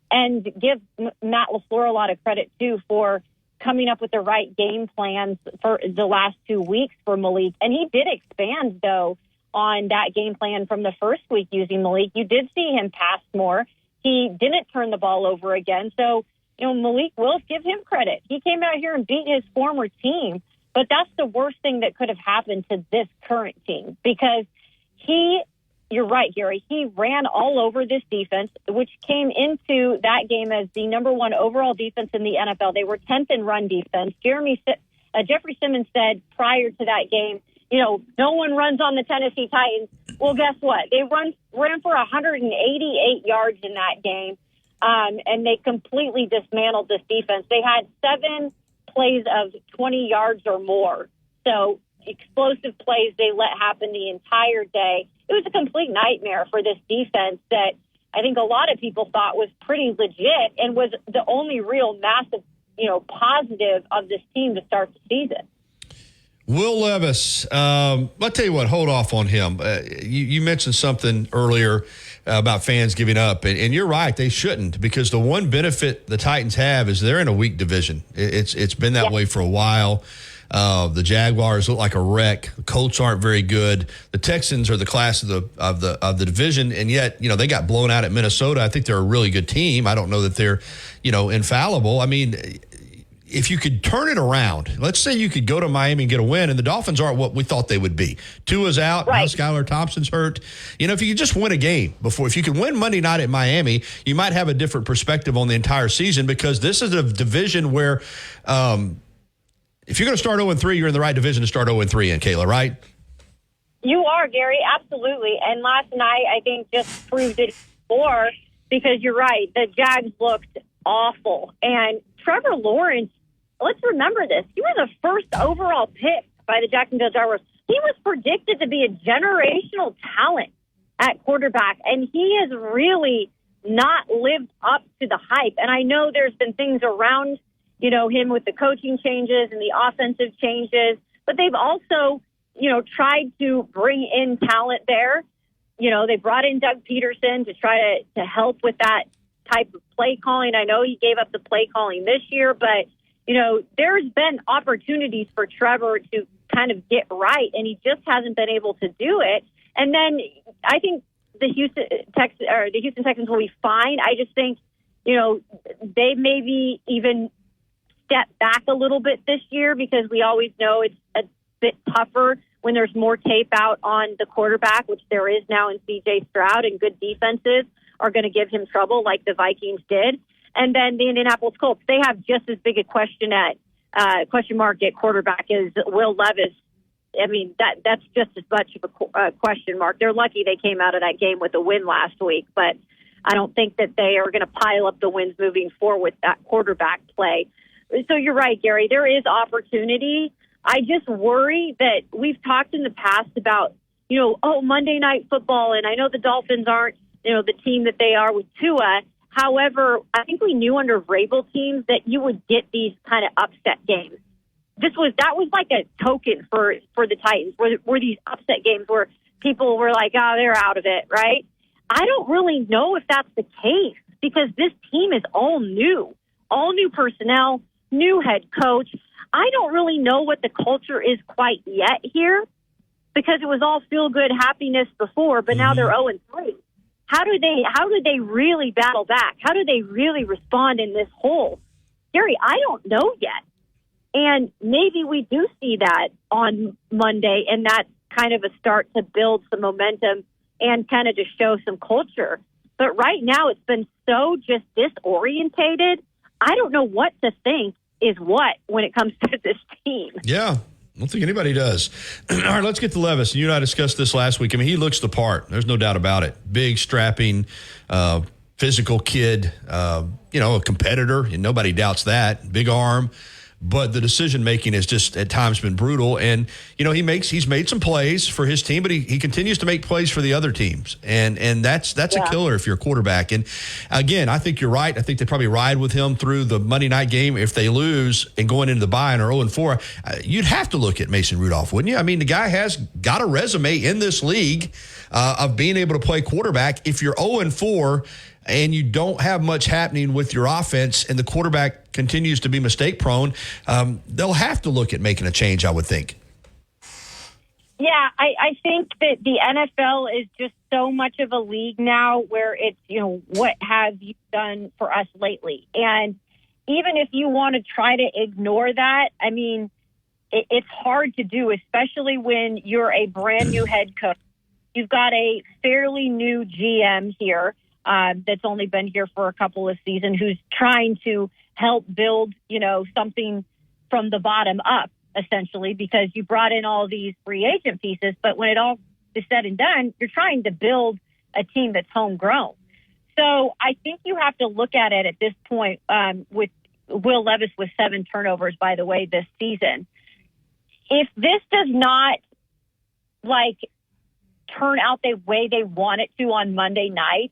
and give Matt LaFleur a lot of credit too for coming up with the right game plans for the last 2 weeks for Malik. And he did expand though on that game plan from the first week using Malik. You did see him pass more. He didn't turn the ball over again. So, Malik Willis, give him credit. He came out here and beat his former team, but that's the worst thing that could have happened to this current team, because you're right, Gary, he ran all over this defense, which came into that game as the number one overall defense in the NFL. They were 10th in run defense. Jeffrey Simmons said prior to that game, no one runs on the Tennessee Titans. Well, guess what? They ran for 188 yards in that game, and they completely dismantled this defense. They had 7 plays of 20 yards or more. So explosive plays they let happen the entire day. It was a complete nightmare for this defense that I think a lot of people thought was pretty legit and was the only real massive, positive of this team to start the season. Will Levis, I'll tell you what, hold off on him. You mentioned something earlier about fans giving up, and you're right, they shouldn't, because the one benefit the Titans have is they're in a weak division. It's been that way for a while. The Jaguars look like a wreck. The Colts aren't very good. The Texans are the class of the division, and yet they got blown out at Minnesota. I think they're a really good team. I don't know that they're infallible. I mean, if you could turn it around, let's say you could go to Miami and get a win, and the Dolphins aren't what we thought they would be. Tua's out. Right. Now Skylar Thompson's hurt. If you could just win a game if you could win Monday night at Miami, you might have a different perspective on the entire season, because this is a division where if you're going to start 0-3, you're in the right division to start 0-3 in, Kayla, right? You are, Gary, absolutely. And last night, I think, just proved it more, because you're right. The Jags looked awful. And Trevor Lawrence, let's remember this. He was a first overall pick by the Jacksonville Jaguars. He was predicted to be a generational talent at quarterback, and he has really not lived up to the hype. And I know there's been things around him with the coaching changes and the offensive changes, but they've also, tried to bring in talent there. They brought in Doug Peterson to try to help with that type of play calling. I know he gave up the play calling this year, but, there's been opportunities for Trevor to kind of get right, and he just hasn't been able to do it. And then I think the Houston Texans will be fine. I just think, they maybe even step back a little bit this year, because we always know it's a bit tougher when there's more tape out on the quarterback, which there is now in C.J. Stroud, and good defenses are going to give him trouble like the Vikings did. And then the Indianapolis Colts, they have just as big a question mark at quarterback as Will Levis I mean, that's just as much of a question mark. They're lucky they came out of that game with a win last week, but I don't think that they are going to pile up the wins moving forward with that quarterback play. So you're right, Gary. There is opportunity. I just worry that we've talked in the past about, Monday Night Football, and I know the Dolphins aren't, the team that they are with Tua. However, I think we knew under Vrabel teams that you would get these kind of upset games. That was like a token for the Titans, were these upset games where people were like, oh, they're out of it, right? I don't really know if that's the case because this team is all new personnel, new head coach. I don't really know what the culture is quite yet here because it was all feel-good happiness before, but now they're 0-3. How do they really battle back? How do they really respond in this hole? Gary, I don't know yet. And maybe we do see that on Monday, and that's kind of a start to build some momentum and kind of to show some culture. But right now it's been so just disorientated. I don't know what to think is what when it comes to this team. Yeah. I don't think anybody does. All right, let's get to Levis. You and I discussed this last week. I mean, he looks the part. There's no doubt about it. Big, strapping, physical kid, a competitor, and nobody doubts that. Big arm. But the decision-making has just at times been brutal. And, he's made some plays for his team, but he continues to make plays for the other teams. And that's a killer if you're a quarterback. And, again, I think you're right. I think they probably ride with him through the Monday night game. If they lose and going into the bye and are 0-4, you'd have to look at Mason Rudolph, wouldn't you? I mean, the guy has got a resume in this league of being able to play quarterback. If you're 0-4 and you don't have much happening with your offense and the quarterback continues to be mistake prone, they'll have to look at making a change, I would think. Yeah, I think that the NFL is just so much of a league now where it's, what have you done for us lately? And even if you want to try to ignore that, I mean, it's hard to do, especially when you're a brand new head coach. You've got a fairly new GM here. That's only been here for a couple of seasons, who's trying to help build, something from the bottom up, essentially, because you brought in all these free agent pieces. But when it all is said and done, you're trying to build a team that's homegrown. So I think you have to look at it at this point with Will Levis with 7 turnovers, by the way, this season. If this does not, turn out the way they want it to on Monday night,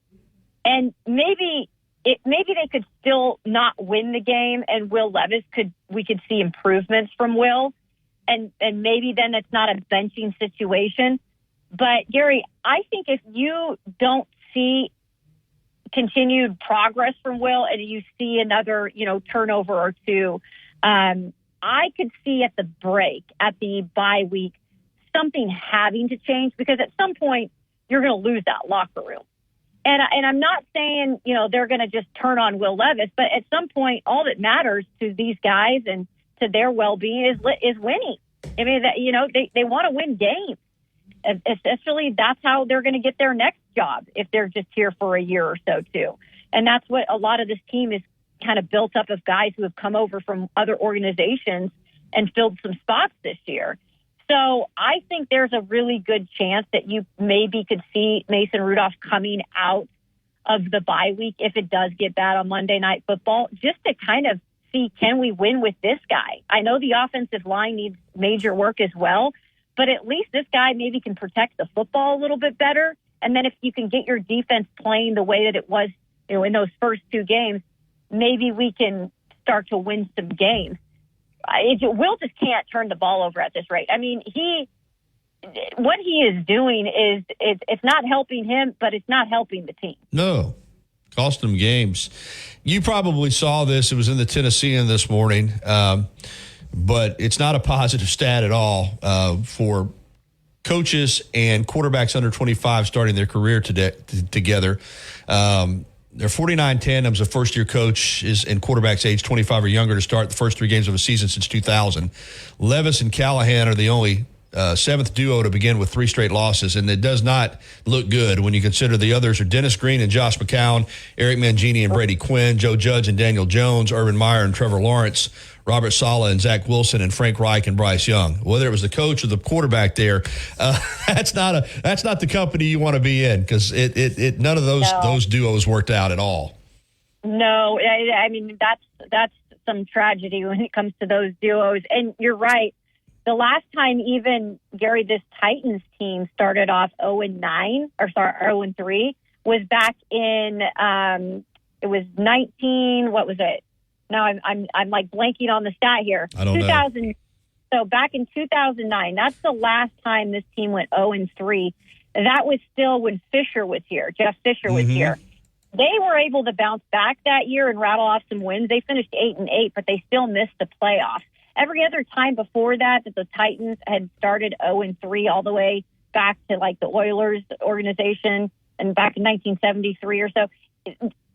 and maybe they could still not win the game, and Will Levis we could see improvements from Will, and maybe then it's not a benching situation. But Gary, I think if you don't see continued progress from Will, and you see another turnover or two, I could see at the break, at the bye week, something having to change, because at some point you're going to lose that locker room. And I'm not saying, they're going to just turn on Will Levis, but at some point, all that matters to these guys and to their well-being is winning. I mean, they want to win games. Essentially, that's how they're going to get their next job if they're just here for a year or so, too. And that's what a lot of this team is kind of built up of guys who have come over from other organizations and filled some spots this year. So I think there's a really good chance that you maybe could see Mason Rudolph coming out of the bye week if it does get bad on Monday Night Football, just to kind of see, can we win with this guy? I know the offensive line needs major work as well, but at least this guy maybe can protect the football a little bit better. And then if you can get your defense playing the way that it was, in those first 2 games, maybe we can start to win some games. Will just can't turn the ball over at this rate. I mean, what he is doing is it's not helping him, but it's not helping the team. No, cost them games. You probably saw this. It was in the Tennessean this morning, but it's not a positive stat at all for coaches and quarterbacks under 25 starting their career together. There are 49 tandems of first-year coaches and quarterbacks age 25 or younger to start the first 3 games of a season since 2000. Levis and Callahan are the only seventh duo to begin with 3 straight losses, and it does not look good when you consider the others are Dennis Green and Josh McCown, Eric Mangini and Brady Quinn, Joe Judge and Daniel Jones, Urban Meyer and Trevor Lawrence, Robert Saleh and Zach Wilson, and Frank Reich and Bryce Young. Whether it was the coach or the quarterback there, that's not the company you want to be in, because none of those duos worked out at all. No, I mean that's some tragedy when it comes to those duos. And you're right. The last time even, Gary, this Titans team started off 0-3 was back in it was 19. What was it? Now I'm like blanking on the stat here. I don't know. So back in 2009, that's the last time this team went 0-3. That was still when Fisher was here. Jeff Fisher was here. They were able to bounce back that year and rattle off some wins. They finished 8-8, but they still missed the playoffs. Every other time before that the Titans had started 0-3 all the way back to like the Oilers organization and back in 1973 or so.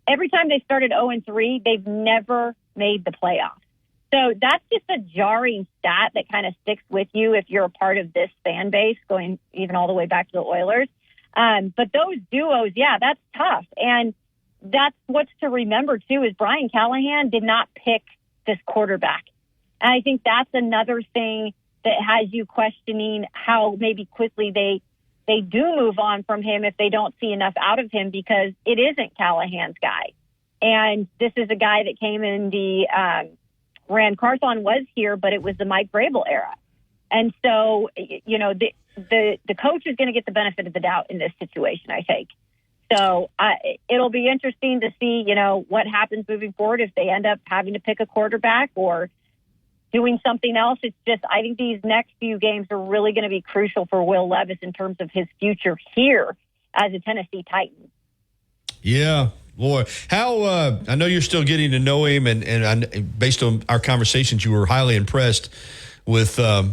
Every time they started 0-3, they've never made the playoffs. So that's just a jarring stat that kind of sticks with you if you're a part of this fan base, going even all the way back to the Oilers. But those duos, yeah, that's tough. And that's what's to remember, too, is Brian Callahan did not pick this quarterback. And I think that's another thing that has you questioning how maybe quickly they do move on from him if they don't see enough out of him, because it isn't Callahan's guy. And this is a guy that came in Rand Carthon was here, but it was the Mike Vrabel era. And so, you know, the coach is going to get the benefit of the doubt in this situation, I think. So it'll be interesting to see, you know, what happens moving forward if they end up having to pick a quarterback or doing something else. It's just, I think these next few games are really going to be crucial for Will Levis in terms of his future here as a Tennessee Titan. Yeah. Boy, how I know you're still getting to know him, and based on our conversations, you were highly impressed with Coach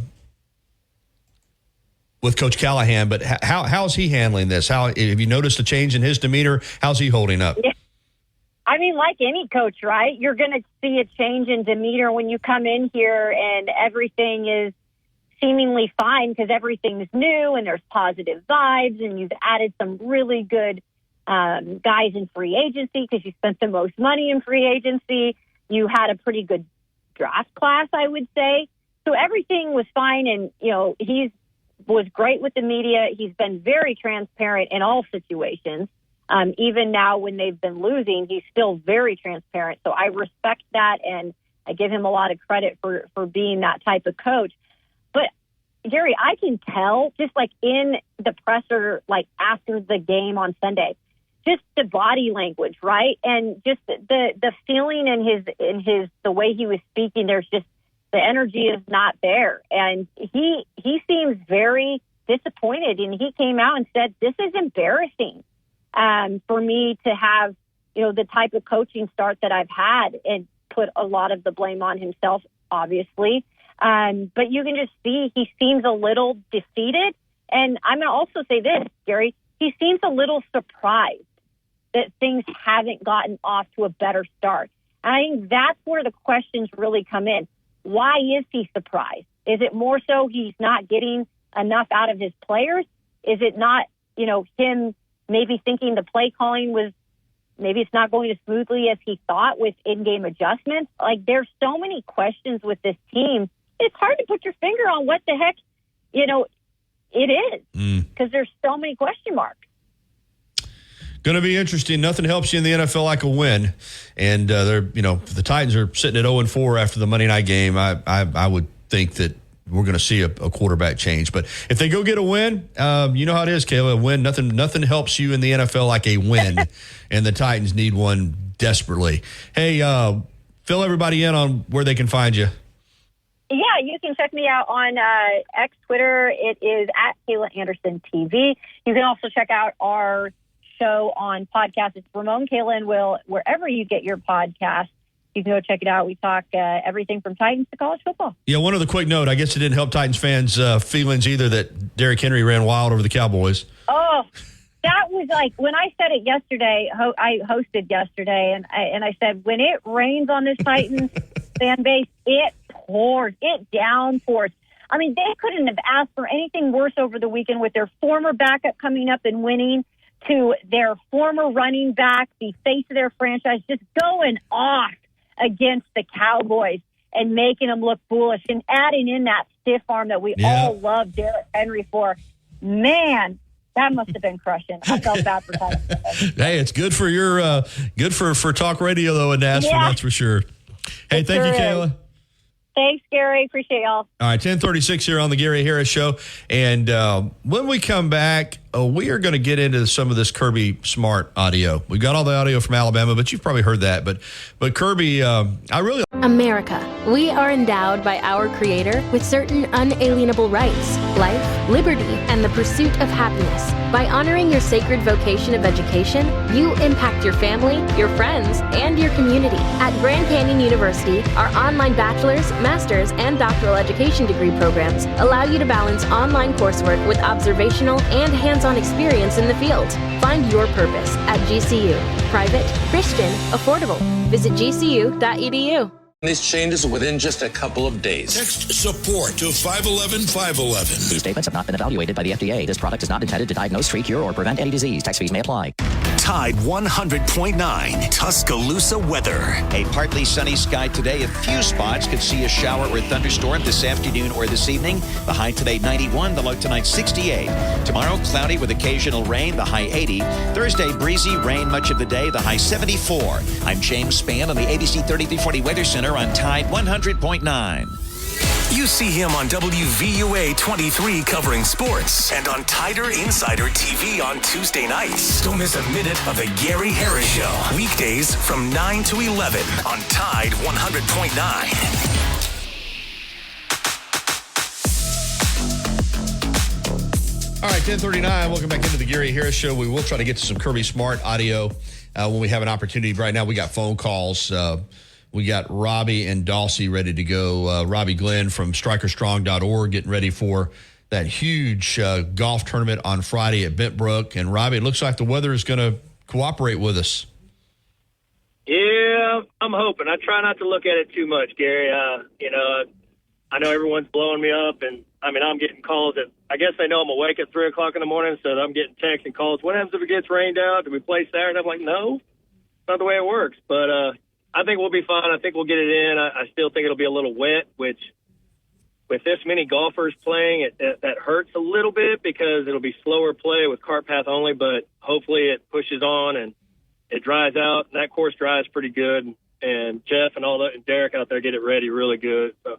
Callahan. But how's he handling this? How have you noticed a change in his demeanor? How's he holding up? Yeah. I mean, like any coach, right? You're going to see a change in demeanor when you come in here and everything is seemingly fine because everything's new and there's positive vibes, and you've added some really good guys in free agency because you spent the most money in free agency. You had a pretty good draft class, I would say. So everything was fine. And, you know, was great with the media. He's been very transparent in all situations. Even now when they've been losing, he's still very transparent. So I respect that, and I give him a lot of credit for being that type of coach. But Gary, I can tell just like in the presser, like after the game on Sunday, just the body language, right? And just the feeling in his the way he was speaking, there's just the energy is not there. And he seems very disappointed, and he came out and said, this is embarrassing for me to have, you know, the type of coaching start that I've had, and put a lot of the blame on himself, obviously. But you can just see he seems a little defeated. And I'm going to also say this, Gary, he seems a little surprised that things haven't gotten off to a better start. And I think that's where the questions really come in. Why is he surprised? Is it more so he's not getting enough out of his players? Is it not, you know, him maybe thinking the play calling was, maybe it's not going as smoothly as he thought with in-game adjustments? Like, there's so many questions with this team. It's hard to put your finger on what the heck, you know, it is, because there's so many question marks. Going to be interesting. Nothing helps you in the NFL like a win. And the Titans are sitting at 0-4 after the Monday night game. I would think that we're going to see a quarterback change. But if they go get a win, you know how it is, Kayla. A win, nothing helps you in the NFL like a win. And the Titans need one desperately. Hey, fill everybody in on where they can find you. Yeah, you can check me out on X, Twitter. It is at Kayla Anderson TV. You can also check out our show on podcast. It's Ramon, Kayla, and Will, wherever you get your podcast. You can go check it out. We talk everything from Titans to college football. Yeah, one other quick note. I guess it didn't help Titans fans' feelings either that Derrick Henry ran wild over the Cowboys. Oh, that was like, when I said it yesterday, I hosted yesterday, and I said, when it rains on this Titans fan base, it pours. It downpours. I mean, they couldn't have asked for anything worse over the weekend with their former backup coming up and winning, to their former running back, the face of their franchise, just going off against the Cowboys and making them look foolish and adding in that stiff arm that we all love Derrick Henry for. Man, that must have been crushing. I felt bad for that. Hey, it's good for your good for talk radio though in Nashville, that's for sure. Hey, thank you, Kayla. Thanks, Gary. Appreciate y'all. All right, 10:36 here on the Gary Harris Show. And when we come back, we are going to get into some of this Kirby Smart audio. We got all the audio from Alabama, but you've probably heard that. But Kirby, I really... America. We are endowed by our Creator with certain unalienable rights, life, liberty, and the pursuit of happiness. By honoring your sacred vocation of education, you impact your family, your friends, and your community. At Grand Canyon University, our online bachelor's, master's, and doctoral education degree programs allow you to balance online coursework with observational and hands-on experience in the field. Find your purpose at GCU. Private, Christian, affordable. Visit gcu.edu. These changes within just a couple of days. Text support to 511-511. These statements have not been evaluated by the FDA. This product is not intended to diagnose, treat, cure, or prevent any disease. Tax fees may apply. Tide 100.9 Tuscaloosa weather. A partly sunny sky today. A few spots could see a shower or thunderstorm this afternoon or this evening. The high today 91, the low tonight 68. Tomorrow cloudy with occasional rain, the high 80. Thursday breezy, rain much of the day, the high 74. I'm James Spann on the ABC 3340 Weather Center on Tide 100.9. You see him on WVUA 23 covering sports and on Tider Insider TV on Tuesday nights. Don't miss a minute of the Gary Harris Show. Weekdays from 9 to 11 on Tide 100.9. All right, 10:39. Welcome back into the Gary Harris Show. We will try to get to some Kirby Smart audio when we have an opportunity. Right now, we got phone calls. We got Robbie and Dulcie ready to go. Robbie Glenn from strikerstrong.org getting ready for that huge golf tournament on Friday at Bentbrook. And Robbie, it looks like the weather is going to cooperate with us. Yeah, I'm hoping. I try not to look at it too much, Gary. I know everyone's blowing me up, and I'm getting calls that I guess they know I'm awake at 3 o'clock in the morning, so I'm getting texts and calls. What happens if it gets rained out? Do we play Saturday? I'm like, no, it's not the way it works. But I think we'll be fine. I think we'll get it in. I still think it'll be a little wet, which with this many golfers playing, that hurts a little bit because it'll be slower play with cart path only, but hopefully it pushes on and it dries out. And that course dries pretty good. And Jeff and and Derek out there get it ready really good. So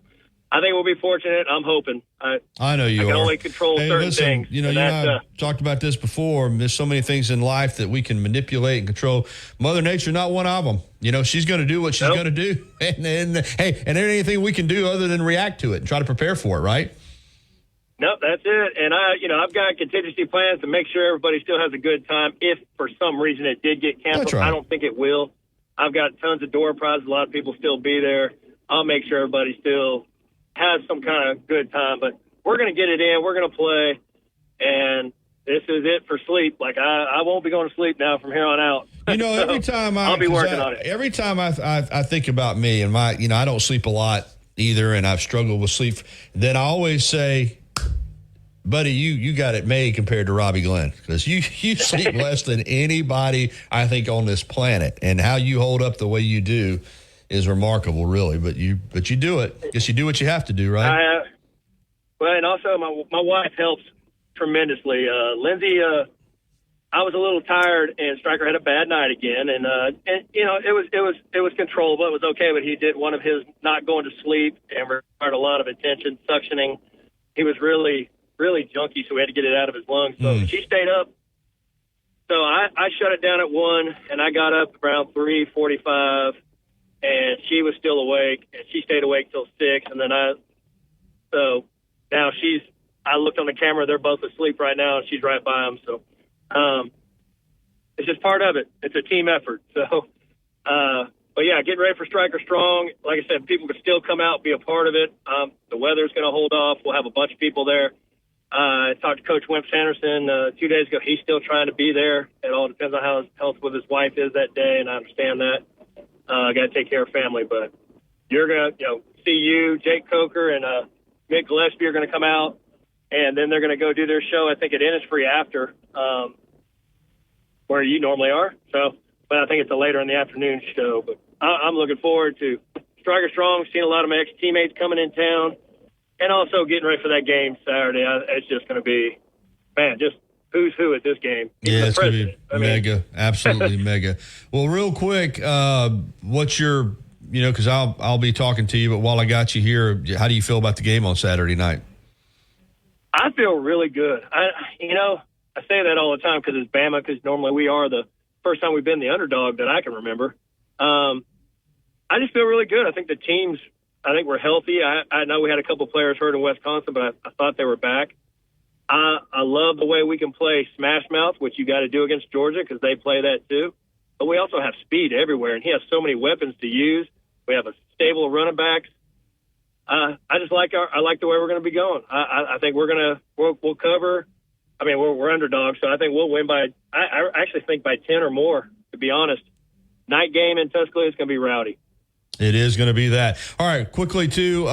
I think we'll be fortunate. I'm hoping. I know you are. I can only control certain things. You and I talked about this before. There's so many things in life that we can manipulate and control. Mother Nature, not one of them. She's going to do what she's going to do. And there ain't anything we can do other than react to it and try to prepare for it, right? Nope, that's it. And I've got contingency plans to make sure everybody still has a good time. If for some reason it did get canceled, That's right. I don't think it will. I've got tons of door prizes. A lot of people still be there. I'll make sure everybody still has some kind of good time, but we're going to get it in. We're going to play, and this is it for sleep. Like I won't be going to sleep now from here on out. Every time I'll be working on it. Every time I think about me and I don't sleep a lot either, and I've struggled with sleep. Then I always say, buddy, you got it made compared to Robbie Glenn, because you sleep less than anybody I think on this planet, and how you hold up the way you do is remarkable, really. But you do it. Guess you do what you have to do, right? Well, and also my wife helps tremendously. Lindsay, I was a little tired, and Striker had a bad night again, and it was controllable. It was okay, but he did one of his not going to sleep and required a lot of attention, suctioning. He was really, really junky, so we had to get it out of his lungs. So she stayed up. So I shut it down at 1, and I got up around 3:45. And she was still awake, and she stayed awake till 6. And then so now I looked on the camera, they're both asleep right now, and she's right by them. So, it's just part of it. It's a team effort. So, but yeah, getting ready for Striker Strong. Like I said, people can still come out, be a part of it. The weather's going to hold off. We'll have a bunch of people there. I talked to Coach Wimp Sanderson 2 days ago. He's still trying to be there. It all depends on how his health with his wife is that day, and I understand that. I got to take care of family, but you're going to, see you, Jake Coker, and Mick Gillespie are going to come out, and then they're going to go do their show, I think, at Innisfree after, where you normally are. So, but I think it's a later in the afternoon show. But I'm looking forward to Striker Strong, seeing a lot of my ex-teammates coming in town, and also getting ready for that game Saturday. It's just going to be, man, just who's who at this game. Yeah, it's going to be mega, absolutely mega. Well, real quick, what's your, because I'll be talking to you, but while I got you here, how do you feel about the game on Saturday night? I feel really good. I say that all the time because it's Bama, because normally we are the first time we've been the underdog that I can remember. I just feel really good. I think the teams, we're healthy. I know we had a couple players hurt in Wisconsin, but I thought they were back. I love the way we can play smash mouth, which you got to do against Georgia because they play that too. But we also have speed everywhere, and he has so many weapons to use. We have a stable of running backs. I like the way we're going to be going. I think we'll cover. We're underdogs, so I think we'll win by. I actually think by 10 or more. To be honest, night game in Tuscaloosa is going to be rowdy. It is going to be that. All right, quickly too.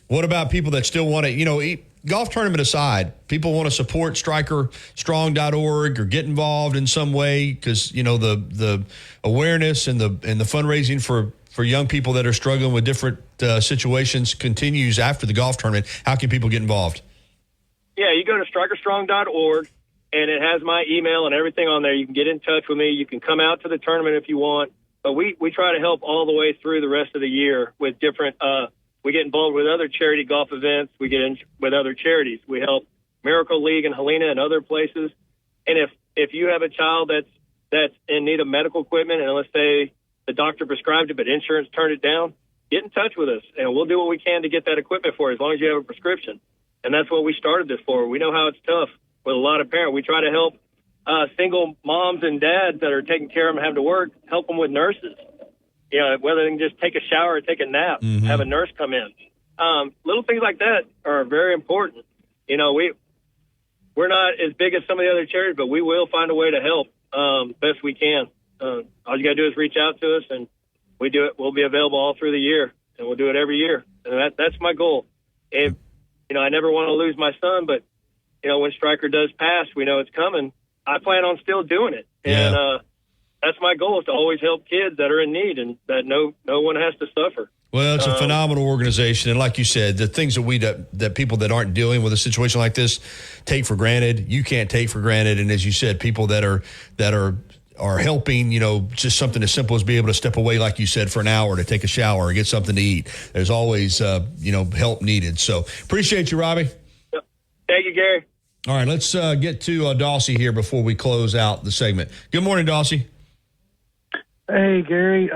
What about people that still want to, golf tournament aside, people want to support strikerstrong.org or get involved in some way because, the awareness and the fundraising for young people that are struggling with different situations continues after the golf tournament. How can people get involved? Yeah, you go to strikerstrong.org, and it has my email and everything on there. You can get in touch with me. You can come out to the tournament if you want. But we try to help all the way through the rest of the year with different we get involved with other charity golf events. We get in with other charities. We help Miracle League and Helena and other places. And if you have a child that's in need of medical equipment, and let's say the doctor prescribed it, but insurance turned it down, get in touch with us, and we'll do what we can to get that equipment for you as long as you have a prescription. And that's what we started this for. We know how it's tough with a lot of parents. We try to help single moms and dads that are taking care of them and have to work, help them with nurses. Whether they can just take a shower or take a nap, have a nurse come in. Little things like that are very important. We're not as big as some of the other charities, but we will find a way to help best we can. All you got to do is reach out to us, and we do it. We'll be available all through the year, and we'll do it every year. And that's my goal. If I never want to lose my son, but when Striker does pass, we know it's coming. I plan on still doing it, and that's my goal, is to always help kids that are in need and that no one has to suffer. Well, it's a phenomenal organization, and like you said, the things that people that aren't dealing with a situation like this take for granted, you can't take for granted. And as you said, people that are helping, just something as simple as being able to step away, like you said, for an hour to take a shower or get something to eat. There's always help needed. So appreciate you, Robbie. Yep. Thank you, Gary. All right, let's get to Dawsey here before we close out the segment. Good morning, Dawsey. Hey, Gary,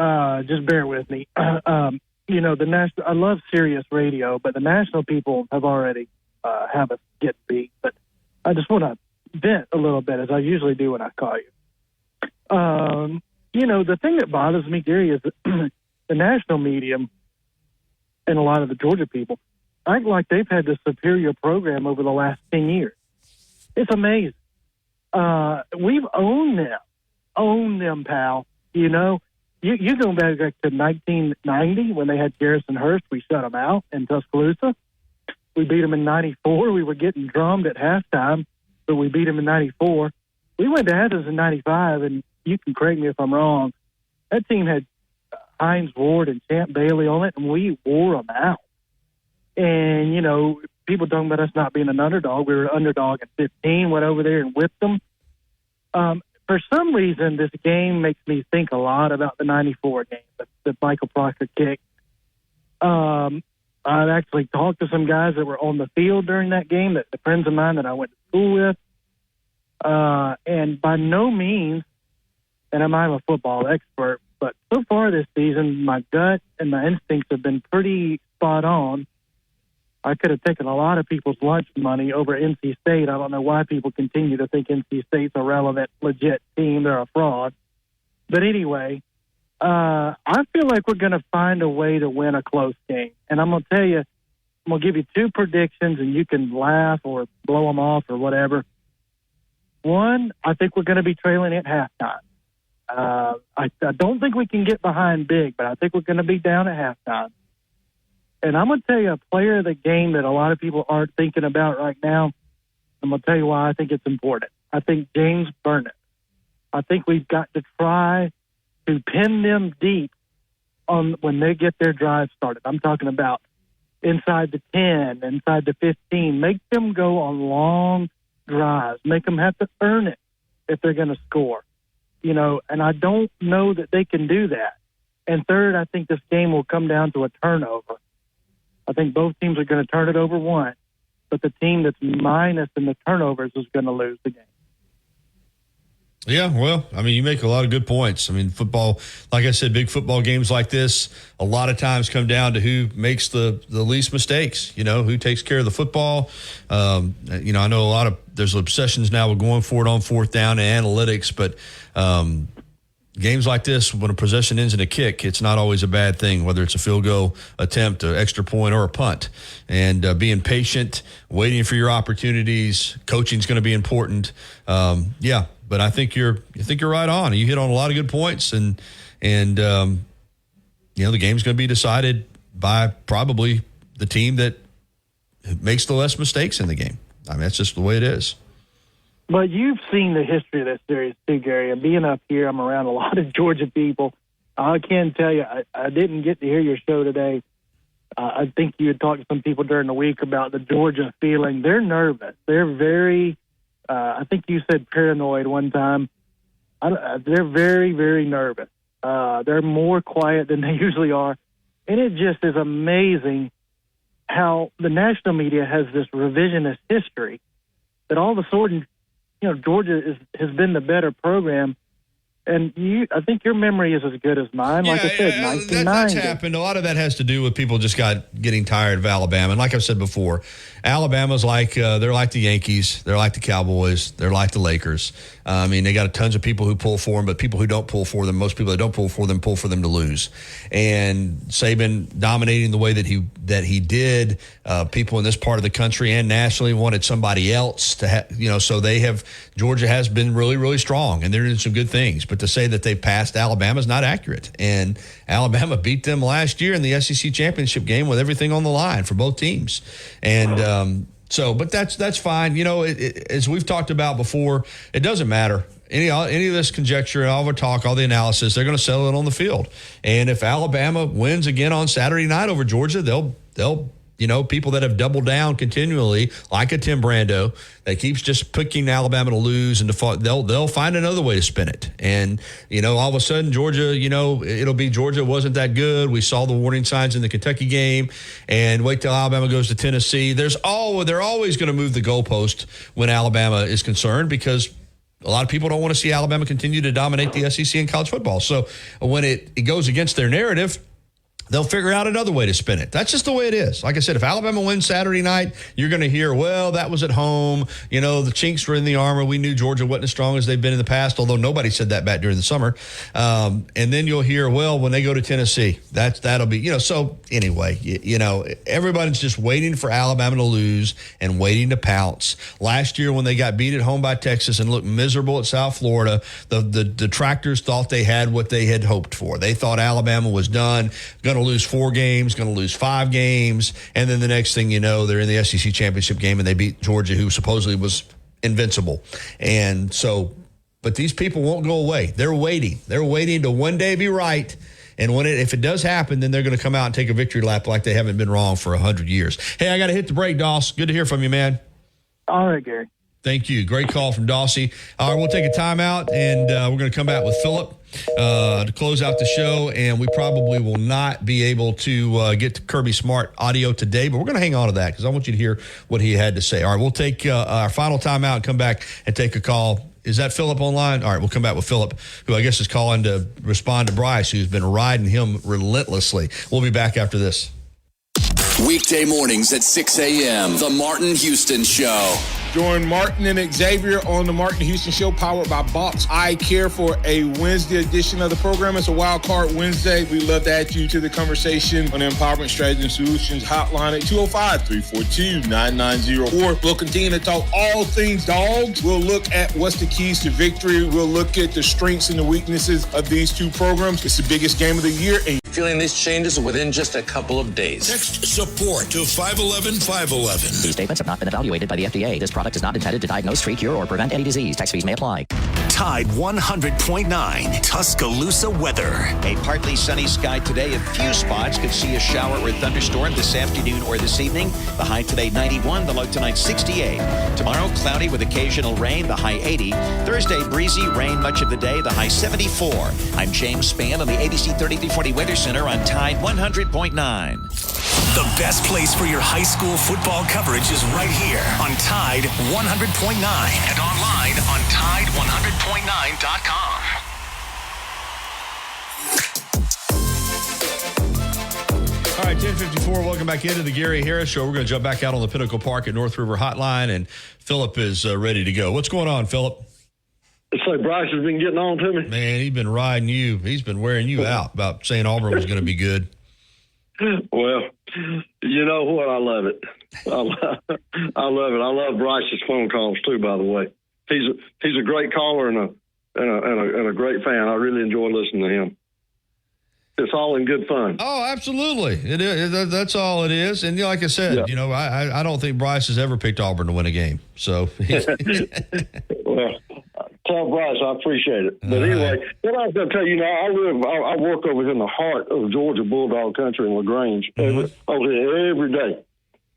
just bear with me. I love Sirius Radio, but the national people have already have us get beat. But I just want to vent a little bit, as I usually do when I call you. The thing that bothers me, Gary, is that the national media and a lot of the Georgia people act like they've had the superior program over the last 10 years. It's amazing. We've owned them, pal. You go back to 1990 when they had Garrison Hurst. We shut them out in Tuscaloosa. We beat them in 94. We were getting drummed at halftime, but we beat them in 94. We went to Athens in 95, and you can correct me if I'm wrong. That team had Hines Ward and Champ Bailey on it, and we wore them out. And, people talking about us not being an underdog. We were an underdog at 15, went over there and whipped them. For some reason, this game makes me think a lot about the 94 game that Michael Proctor kicked. I've actually talked to some guys that were on the field during that game, that the friends of mine that I went to school with. And by no means, and I'm a football expert, but so far this season, my gut and my instincts have been pretty spot on. I could have taken a lot of people's lunch money over NC State. I don't know why people continue to think NC State's a relevant, legit team. They're a fraud. But anyway, I feel like we're going to find a way to win a close game. And I'm going to tell you, I'm going to give you two predictions, and you can laugh or blow them off or whatever. One, I think we're going to be trailing at halftime. I don't think we can get behind big, but I think we're going to be down at halftime. And I'm going to tell you a player of the game that a lot of people aren't thinking about right now. I'm going to tell you why I think it's important. I think James Burnett. I think we've got to try to pin them deep on when they get their drive started. I'm talking about inside the 10, inside the 15. Make them go on long drives. Make them have to earn it if they're going to score. You know, and I don't know that they can do that. And third, I think this game will come down to a turnover. I think both teams are going to turn it over once, but the team that's minus in the turnovers is going to lose the game. Yeah, well, I mean, you make a lot of good points. I mean, football, like I said, big football games like this, a lot of times come down to who makes the least mistakes, you know, who takes care of the football. You know, I know there's obsessions now with going for it on fourth down and analytics, but games like this, when a possession ends in a kick, it's not always a bad thing, whether it's a field goal attempt, an extra point, or a punt. And being patient, waiting for your opportunities, coaching is going to be important. Yeah. But I think you're right on. You hit on a lot of good points, and you know, the game's going to be decided by probably the team that makes the less mistakes in the game. I mean, that's just the way it is. But you've seen the history of this series too, Gary. And being up here, I'm around a lot of Georgia people. I can tell you, I didn't get to hear your show today. I think you had talked to some people during the week about the Georgia feeling. They're nervous. They're very. I think you said paranoid one time. They're very, very nervous. They're more quiet than they usually are. And it just is amazing how the national media has this revisionist history that all of a sudden, you know, Georgia has been the better program. And I think your memory is as good as mine. Like I said, 1990. That's happened. A lot of that has to do with people just getting tired of Alabama. And like I've said before, Alabama's like they're like the Yankees, they're like the Cowboys, they're like the Lakers. I mean, they got tons of people who pull for them, but people who don't pull for them, most people that don't pull for them to lose. And Saban dominating the way that he did, people in this part of the country and nationally wanted somebody else to have, you know. So Georgia has been really, really strong, and they're doing some good things. But to say that they passed Alabama is not accurate. And Alabama beat them last year in the SEC championship game with everything on the line for both teams. And but that's fine. You know, as we've talked about before, it doesn't matter. Any of this conjecture, all the talk, all the analysis, they're going to settle it on the field. And if Alabama wins again on Saturday night over Georgia, they'll you know, people that have doubled down continually, like a Tim Brando, that keeps just picking Alabama to lose and default, they'll find another way to spin it. And, you know, all of a sudden, Georgia, you know, it'll be Georgia wasn't that good. We saw the warning signs in the Kentucky game, and wait till Alabama goes to Tennessee. They're always going to move the goalpost when Alabama is concerned, because a lot of people don't want to see Alabama continue to dominate the SEC in college football. So when it goes against their narrative, they'll figure out another way to spin it. That's just the way it is. Like I said, if Alabama wins Saturday night, you're going to hear, well, that was at home. You know, the chinks were in the armor. We knew Georgia wasn't as strong as they've been in the past, although nobody said that back during the summer. And then you'll hear, well, when they go to Tennessee, that'll be, you know. So anyway, you know, everybody's just waiting for Alabama to lose and waiting to pounce. Last year when they got beat at home by Texas and looked miserable at South Florida, the detractors thought they had what they had hoped for. They thought Alabama was done, going to lose 4 games, going to lose 5 games, and then the next thing you know, they're in the SEC championship game and they beat Georgia, who supposedly was invincible. And so, but these people won't go away. They're waiting. They're waiting to one day be right. And if it does happen, then they're going to come out and take a victory lap like they haven't been wrong for 100 years. Hey, I got to hit the break, Doss. Good to hear from you, man. All right, Gary. Thank you. Great call from Dossie. All right, we'll take a timeout, and we're going to come back with Philip to close out the show. And we probably will not be able to get to Kirby Smart audio today, but we're going to hang on to that because I want you to hear what he had to say. All right, we'll take our final timeout and come back and take a call. Is that Philip online? All right, we'll come back with Philip, who I guess is calling to respond to Bryce, who's been riding him relentlessly. We'll be back after this. Weekday mornings at 6 a.m., The Martin Houston Show. Join Martin and Xavier on The Martin Houston Show, powered by Box Eye Care, for a Wednesday edition of the program. It's a Wild Card Wednesday. We'd love to add you to the conversation on the Empowerment Strategy and Solutions hotline at 205-342-9904. We'll continue to talk all things dogs. We'll look at what's the keys to victory. We'll look at the strengths and the weaknesses of these two programs. It's the biggest game of the year. And feeling these changes within just a couple of days. Text support to 511-511. These statements have not been evaluated by the FDA. This product is not intended to diagnose, treat, cure, or prevent any disease. Tax fees may apply. Tide 100.9 Tuscaloosa weather. A partly sunny sky today. A few spots could see a shower or thunderstorm this afternoon or this evening. The high today 91, the low tonight 68. Tomorrow cloudy with occasional rain, the high 80. Thursday breezy, rain much of the day, the high 74. I'm James Spann on the ABC 3340 Weather Center on Tide 100.9. The best place for your high school football coverage is right here on Tide 100.9 and online on Tide100.9.com. All right, 10:54. Welcome back into the Gary Harris Show. We're going to jump back out on the Pinnacle Park at North River Hotline, and Philip is ready to go. What's going on, Philip? It's like Bryce has been getting on to me. Man, he's been riding you. He's been wearing you out about saying Auburn was going to be good. Well, you know what? I love it. I love it. I love Bryce's phone calls too. By the way, he's a great caller and a great fan. I really enjoy listening to him. It's all in good fun. Oh, absolutely. It is. That's all it is. And like I said, I don't think Bryce has ever picked Auburn to win a game. So, well, tell Bryce I appreciate it. But anyway, what I was going to tell you, I work over here in the heart of Georgia Bulldog country in LaGrange over here every day.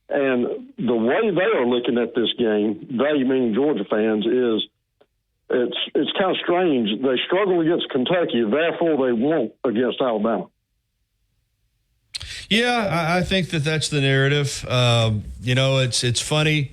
And the way they are looking at this game, they meaning Georgia fans, is it's kind of strange. They struggle against Kentucky, therefore they won't against Alabama. Yeah, I think that's the narrative. It's funny.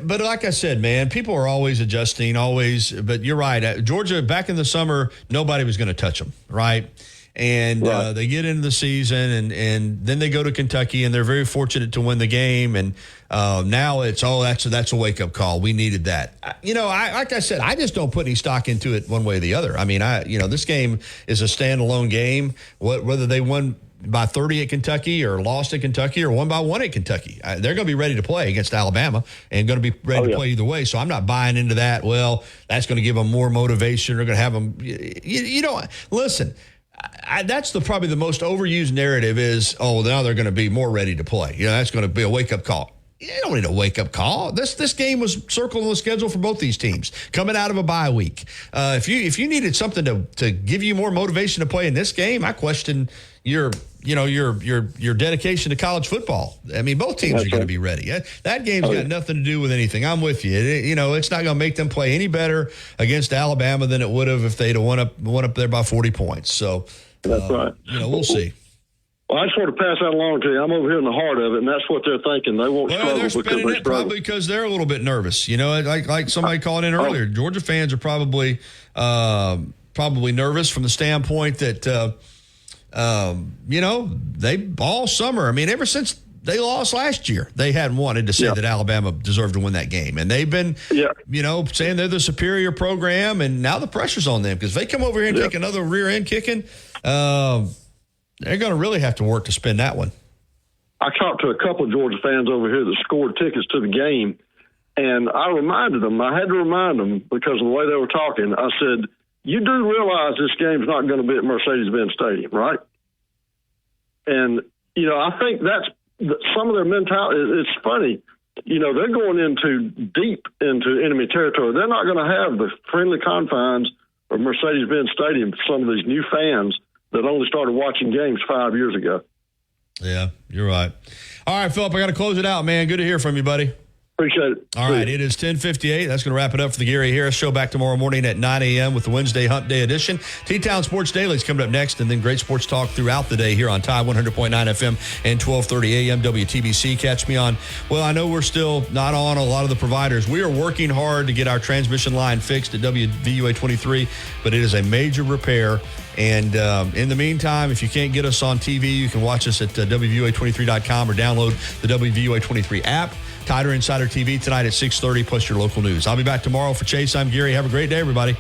But like I said, man, people are always adjusting, but you're right. Georgia, back in the summer, nobody was going to touch them, right? And they get into the season, and then they go to Kentucky, and they're very fortunate to win the game. And now it's, that's a wake-up call. We needed that. Like I said, I just don't put any stock into it one way or the other. I mean, this game is a standalone game. Whether they won by 30 at Kentucky or lost at Kentucky or won by 1 at Kentucky, they're going to be ready to play against Alabama and going to be ready to play either way. So I'm not buying into that. Well, that's going to give them more motivation. They're going to have them. Listen. That's probably the most overused narrative is, now they're going to be more ready to play. That's going to be a wake-up call. You don't need a wake-up call. This game was circled on the schedule for both these teams coming out of a bye week. If you needed something to give you more motivation to play in this game, I question your dedication to college football. I mean, both teams are going to be ready. That game's got nothing to do with anything. I'm with you. It's not going to make them play any better against Alabama than it would have if they'd have won up there by 40 points. So that's right. We'll see. Well, I just want to pass that along to you. I'm over here in the heart of it, and that's what they're thinking. They won't struggle they're because they spinning it struggle. probably because they're a little bit nervous. Like somebody called in earlier. Georgia fans are probably nervous from the standpoint that they all summer. I mean, ever since they lost last year, they hadn't wanted to say that Alabama deserved to win that game, and they've been saying they're the superior program, and now the pressure's on them because they come over here and take another rear end kicking. They're going to really have to work to spin that one. I talked to a couple of Georgia fans over here that scored tickets to the game, and I had to remind them because of the way they were talking. I said, you do realize this game's not going to be at Mercedes-Benz Stadium, right? And, I think that's some of their mentality. It's funny. They're going deep into enemy territory. They're not going to have the friendly confines of Mercedes-Benz Stadium for some of these new fans that only started watching games 5 years ago. Yeah, you're right. All right, Philip, I got to close it out, man. Good to hear from you, buddy. Appreciate it. All right, it is 10:58. That's going to wrap it up for the Gary Harris Show. Back tomorrow morning at 9 a.m. with the Wednesday Hump Day edition. T-Town Sports Daily is coming up next, and then great sports talk throughout the day here on Tide 100.9 FM and 1230 a.m. WTBC. Catch me on, I know we're still not on a lot of the providers. We are working hard to get our transmission line fixed at WVUA 23, but it is a major repair. And in the meantime, if you can't get us on TV, you can watch us at WVUA23.com or download the WVUA 23 app. Tider Insider TV tonight at 6:30, plus your local news. I'll be back tomorrow for Chase. I'm Gary. Have a great day, everybody.